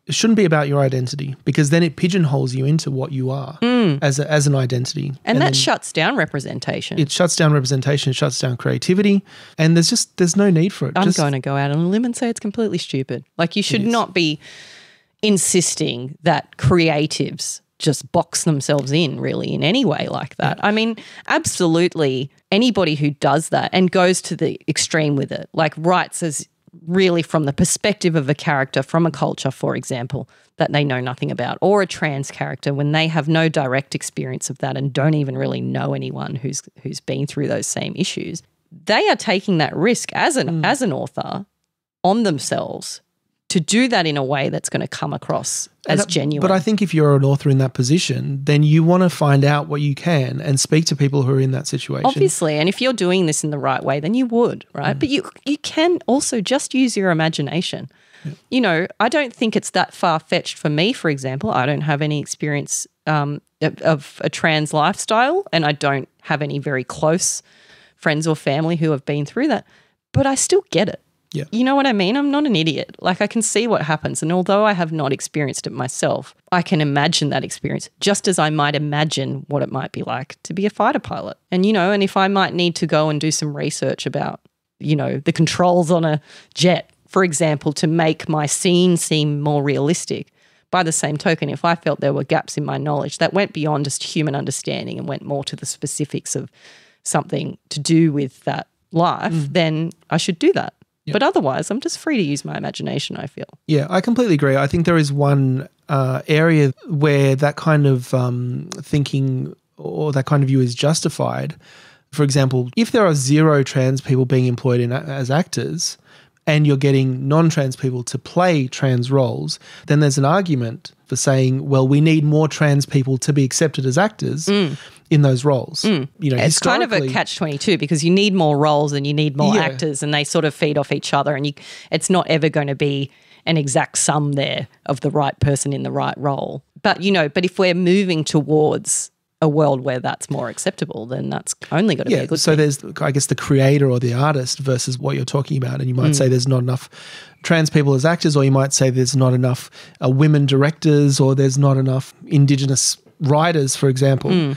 B: it shouldn't be about your identity, because then it pigeonholes you into what you are as an identity.
C: And that shuts down representation.
B: It shuts down representation, it shuts down creativity, and there's no need for it.
C: I'm going to go out on a limb and say it's completely stupid. Like you should not be insisting that creatives just box themselves in really in any way like that. Yeah. I mean, absolutely anybody who does that and goes to the extreme with it, like writes as really from the perspective of a character from a culture, for example, that they know nothing about, or a trans character when they have no direct experience of that and don't even really know anyone who's been through those same issues, they are taking that risk as an author on themselves to do that in a way that's going to come across as genuine.
B: But I think if you're an author in that position, then you want to find out what you can and speak to people who are in that situation.
C: Obviously, and if you're doing this in the right way, then you would, right? But you can also just use your imagination. Yeah. I don't think it's that far-fetched for me, for example. I don't have any experience of a trans lifestyle, and I don't have any very close friends or family who have been through that, but I still get it.
B: Yeah.
C: You know what I mean? I'm not an idiot. Like I can see what happens. And although I have not experienced it myself, I can imagine that experience just as I might imagine what it might be like to be a fighter pilot. And, and if I might need to go and do some research about, the controls on a jet, for example, to make my scene seem more realistic. By the same token, if I felt there were gaps in my knowledge that went beyond just human understanding and went more to the specifics of something to do with that life, then I should do that. Yep. But otherwise, I'm just free to use my imagination, I feel.
B: Yeah, I completely agree. I think there is one area where that kind of thinking or that kind of view is justified. For example, if there are 0 trans people being employed as actors and you're getting non-trans people to play trans roles, then there's an argument for saying, well, we need more trans people to be accepted as actors in those roles.
C: It's kind of a catch-22 because you need more roles and you need more actors, and they sort of feed off each other, and it's not ever going to be an exact sum there of the right person in the right role. But, but if we're moving towards a world where that's more acceptable, then that's only got to be a good
B: so
C: thing.
B: There's, I guess, the creator or the artist versus what you're talking about. And you might say there's not enough trans people as actors, or you might say there's not enough women directors, or there's not enough Indigenous writers, for example.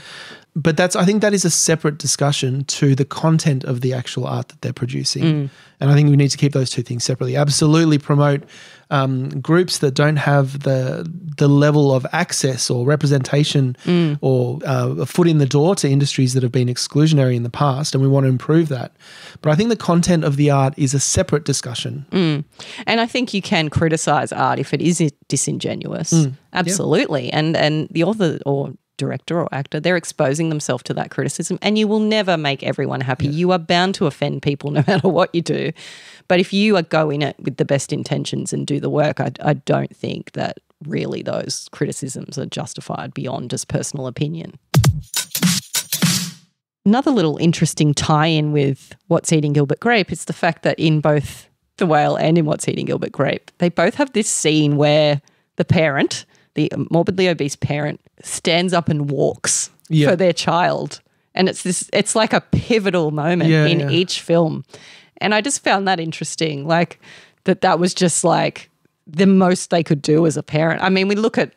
B: But I think that is a separate discussion to the content of the actual art that they're producing. And I think we need to keep those two things separately. Absolutely promote groups that don't have the level of access or representation or a foot in the door to industries that have been exclusionary in the past, and we want to improve that. But I think the content of the art is a separate discussion.
C: And I think you can criticise art if it is disingenuous. Absolutely. And the author or director or actor, they're exposing themselves to that criticism, and you will never make everyone happy. You are bound to offend people no matter what you do. But if you go in it with the best intentions and do the work, I don't think that really those criticisms are justified beyond just personal opinion. Another little interesting tie-in with What's Eating Gilbert Grape is the fact that in both The Whale and in What's Eating Gilbert Grape, they both have this scene where the parent, the morbidly obese parent, stands up and walks for their child. And it's like a pivotal moment in each film. And I just found that interesting, like that was just like the most they could do as a parent. I mean, we look at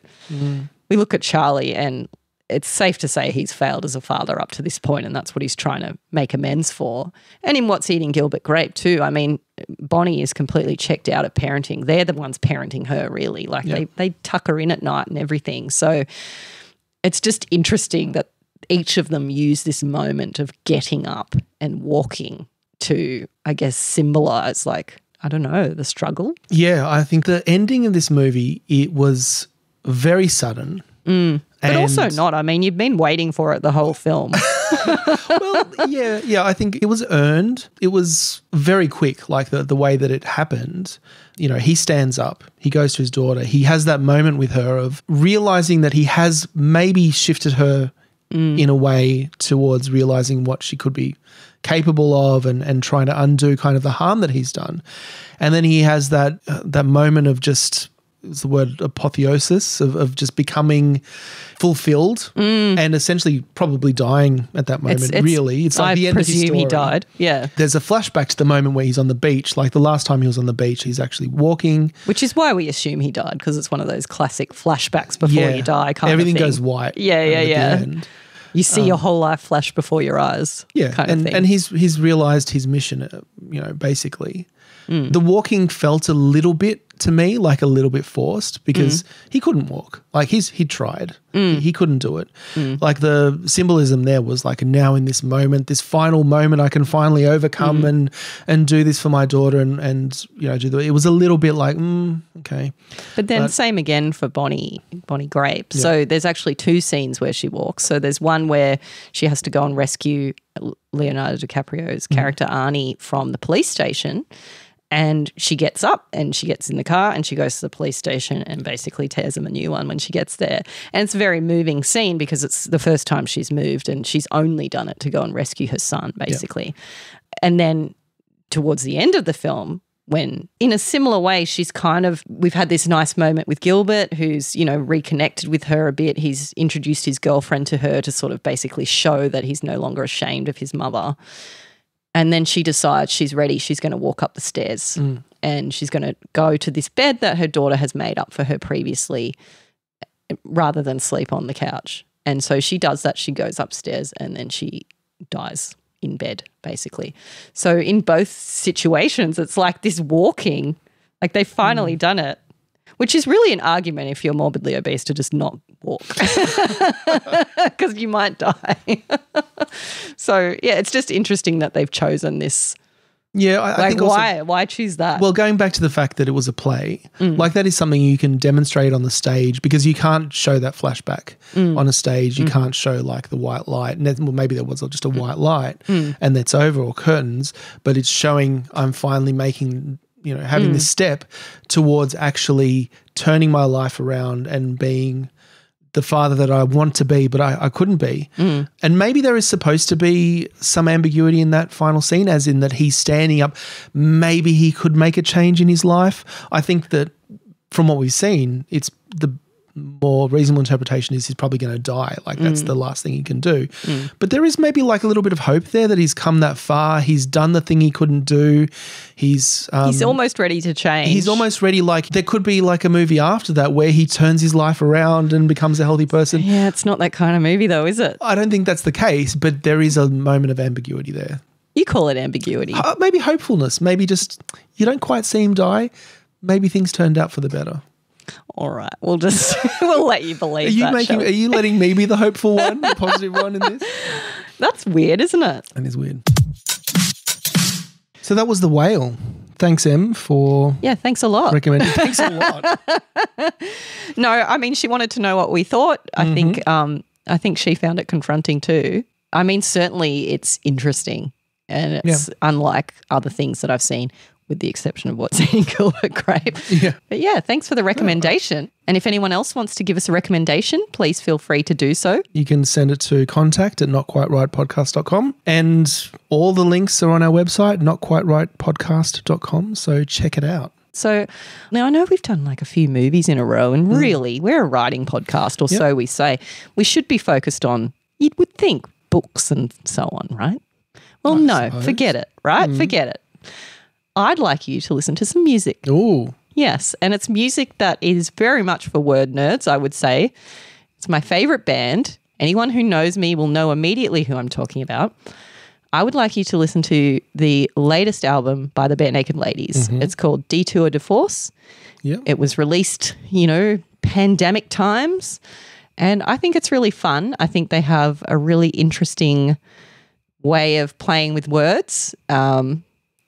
C: Charlie, and it's safe to say he's failed as a father up to this point, and that's what he's trying to make amends for. And in What's Eating Gilbert Grape too, I mean, Bonnie is completely checked out at parenting. They're the ones parenting her, really. Like they tuck her in at night and everything. So it's just interesting that each of them use this moment of getting up and walking to, I guess, symbolise, like, I don't know, the struggle.
B: Yeah, I think the ending of this movie, it was very sudden.
C: But also not. I mean, you've been waiting for it the whole film.
B: Well, yeah, I think it was earned. It was very quick, like the way that it happened. You know, he stands up, he goes to his daughter, he has that moment with her of realising that he has maybe shifted her in a way towards realising what she could be capable of and trying to undo kind of the harm that he's done. And then he has that moment of just, is the word apotheosis, of just becoming fulfilled and essentially probably dying at that moment. It's like the end of his story. I presume he
C: died. Yeah.
B: There's a flashback to the moment where he's on the beach. Like the last time he was on the beach, he's actually walking.
C: Which is why we assume he died, because it's one of those classic flashbacks before you die kind
B: Everything
C: of thing.
B: goes white.
C: Yeah. You see your whole life flash before your eyes.
B: Yeah,
C: kind of thing.
B: And he's realised his mission, basically. The walking felt a little bit, to me, like a little bit forced, because he couldn't walk. Like he tried. He couldn't do it. Like the symbolism there was like, now in this moment, this final moment, I can finally overcome and do this for my daughter and it was a little bit like, okay.
C: But then same again for Bonnie Grape. Yeah. So there's actually two scenes where she walks. So there's one where she has to go and rescue Leonardo DiCaprio's character Arnie from the police station. And she gets up and she gets in the car and she goes to the police station and basically tears him a new one when she gets there. And it's a very moving scene because it's the first time she's moved and she's only done it to go and rescue her son, basically. Yep. And then towards the end of the film, when in a similar way, we've had this nice moment with Gilbert, who's, reconnected with her a bit. He's introduced his girlfriend to her to sort of basically show that he's no longer ashamed of his mother. And then she decides she's ready. She's going to walk up the stairs and she's going to go to this bed that her daughter has made up for her previously rather than sleep on the couch. And so she does that. She goes upstairs and then she dies in bed, basically. So in both situations, it's like this walking, like they've finally done it, which is really an argument if you're morbidly obese to just not walk because you might die. So, yeah, it's just interesting that they've chosen this.
B: Yeah, I think also,
C: why choose that?
B: Well, going back to the fact that it was a play, like that is something you can demonstrate on the stage because you can't show that flashback on a stage. You can't show like the white light. Well, maybe there was just a white light and that's over, or curtains, but it's showing I'm finally making having this step towards actually turning my life around and being the father that I want to be, but I couldn't be. And maybe there is supposed to be some ambiguity in that final scene, as in that he's standing up. Maybe he could make a change in his life. I think that from what we've seen, it's the more reasonable interpretation is he's probably going to die. Like that's the last thing he can do. But there is maybe like a little bit of hope there that he's come that far. He's done the thing he couldn't do. He's
C: almost ready to change.
B: He's almost ready. Like there could be like a movie after that where he turns his life around and becomes a healthy person.
C: Yeah, it's not that kind of movie though, is it?
B: I don't think that's the case, but there is a moment of ambiguity there.
C: You call it ambiguity.
B: Maybe hopefulness. Maybe just you don't quite see him die. Maybe things turned out for the better.
C: All right, we'll let you believe
B: Are you letting me be the hopeful one, the positive one in this?
C: That's weird, isn't it?
B: That is weird. So that was The Whale. Thanks, Em, for
C: thanks a lot.
B: recommending. Thanks a lot.
C: No, I mean she wanted to know what we thought. I think she found it confronting too. I mean, certainly it's interesting and it's unlike other things that I've seen, with the exception of what's in Gilbert Grape.
B: Yeah.
C: But yeah, thanks for the recommendation. And if anyone else wants to give us a recommendation, please feel free to do so.
B: You can send it to contact@notquiterightpodcast.com. And all the links are on our website, notquiterightpodcast.com. So check it out.
C: So now I know we've done like a few movies in a row and really we're a writing podcast or so we say. We should be focused on, you would think, books and so on, right? Well, no, forget it, right? Forget it. I'd like you to listen to some music.
B: Ooh.
C: Yes, and it's music that is very much for word nerds, I would say. It's my favourite band. Anyone who knows me will know immediately who I'm talking about. I would like you to listen to the latest album by the Bare Naked Ladies. It's called Detour de Force.
B: Yep.
C: It was released, pandemic times, and I think it's really fun. I think they have a really interesting way of playing with words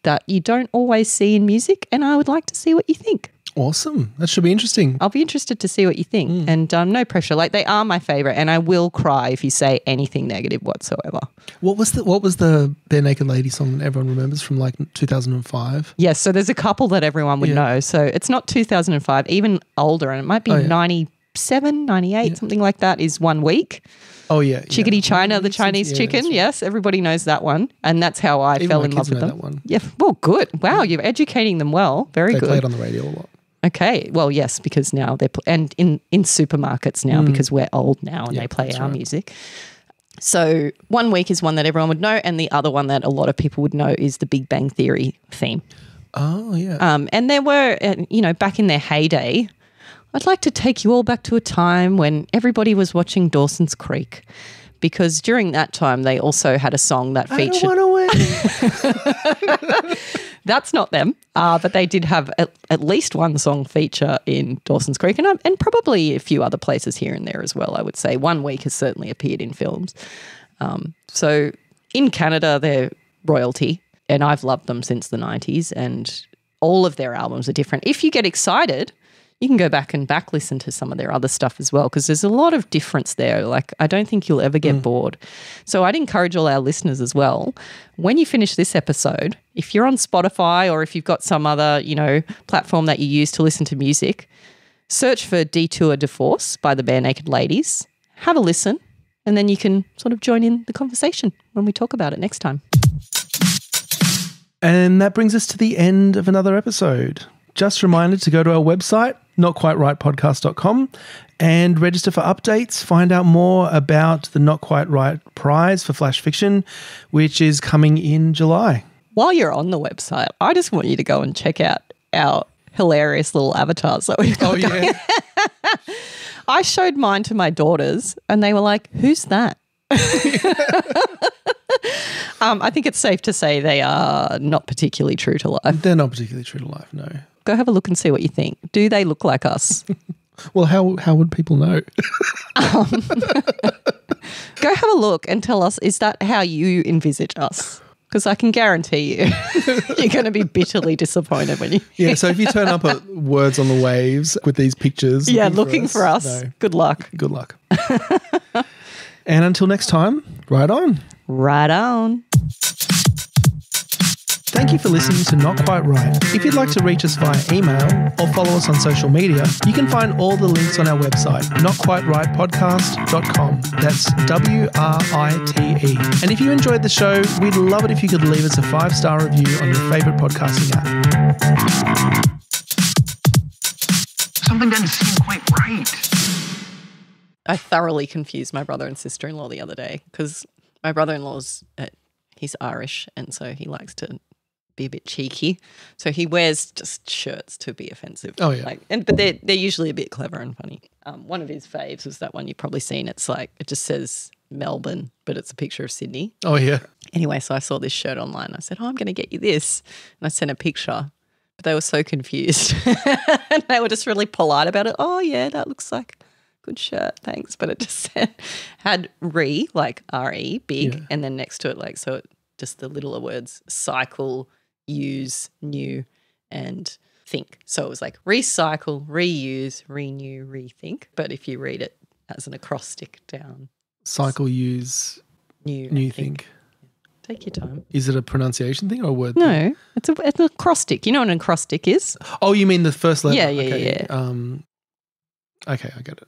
C: that you don't always see in music, and I would like to see what you think.
B: Awesome. That should be interesting.
C: I'll be interested to see what you think. And no pressure. Like, they are my favourite, and I will cry if you say anything negative whatsoever.
B: What was the Bare Naked Lady song that everyone remembers from like 2005?
C: Yes, so there's a couple that everyone would know. So it's not 2005, even older, and it might be 97, 98, something like that is 1 week.
B: Oh, yeah.
C: Chickadee China, the Chinese chicken. Right. Yes, everybody knows that one. And that's how I fell in love with them. That one. Yeah, well, good. Wow, you're educating them well. Very good.
B: They play it on the radio a lot.
C: Okay, well, yes, because now they're and in supermarkets now because we're old now and they play our music. So 1 week is one that everyone would know, and the other one that a lot of people would know is the Big Bang Theory theme.
B: Oh, yeah.
C: And there were, back in their heyday, I'd like to take you all back to a time when everybody was watching Dawson's Creek, because during that time they also had a song that featured. I don't want to win. That's not them, but they did have at least one song feature in Dawson's Creek, and probably a few other places here and there as well. I would say 1 week has certainly appeared in films. So in Canada, they're royalty, and I've loved them since the 90s, and all of their albums are different. If you get excited, you can go back and listen to some of their other stuff as well, because there's a lot of difference there. Like, I don't think you'll ever get bored. So I'd encourage all our listeners as well, when you finish this episode, if you're on Spotify or if you've got some other, platform that you use to listen to music, search for Detour de Force by the Bare Naked Ladies, have a listen, and then you can sort of join in the conversation when we talk about it next time.
B: And that brings us to the end of another episode. Just reminded to go to our website, notquiterightpodcast.com, and register for updates. Find out more about the Not Quite Right prize for flash fiction, which is coming in July.
C: While you're on the website, I just want you to go and check out our hilarious little avatars that we've got going. I showed mine to my daughters and they were like, "Who's that?" I think it's safe to say they are not particularly true to life.
B: They're not particularly true to life, no.
C: Go have a look and see what you think. Do they look like us?
B: Well, how would people know?
C: Go have a look and tell us, is that how you envisage us? Because I can guarantee you, you're going to be bitterly disappointed when you...
B: Yeah, so if you turn up at Words on the Waves with these pictures...
C: Yeah, looking for us. No. Good luck.
B: Good luck. And until next time, right on.
C: Right on.
B: Thank you for listening to Not Quite Right. If you'd like to reach us via email or follow us on social media, you can find all the links on our website, notquiterightpodcast.com. That's WRITE. And if you enjoyed the show, we'd love it if you could leave us a 5-star review on your favourite podcasting app.
A: Something doesn't seem quite right.
C: I thoroughly confused my brother and sister-in-law the other day because my brother-in-law's he's Irish, and so he likes to be a bit cheeky. So he wears just shirts to be offensive.
B: Oh, yeah.
C: But they're usually a bit clever and funny. One of his faves was that one you've probably seen. It's like it just says Melbourne, but it's a picture of Sydney.
B: Oh, yeah.
C: Anyway, so I saw this shirt online. I said, I'm going to get you this. And I sent a picture. But they were so confused. And they were just really polite about it. Oh, yeah, that looks like a good shirt. Thanks. But it just had re, like R-E, big, and then next to it, like, so just the littler words, cycle, use, new, and think. So it was like recycle, reuse, renew, rethink. But if you read it as an acrostic down.
B: Cycle, use, new, think.
C: Take your time.
B: Is it a pronunciation thing or a word
C: No,
B: thing?
C: it's an acrostic. You know what an acrostic is?
B: Oh, you mean the first letter?
C: Yeah.
B: Okay, I get it.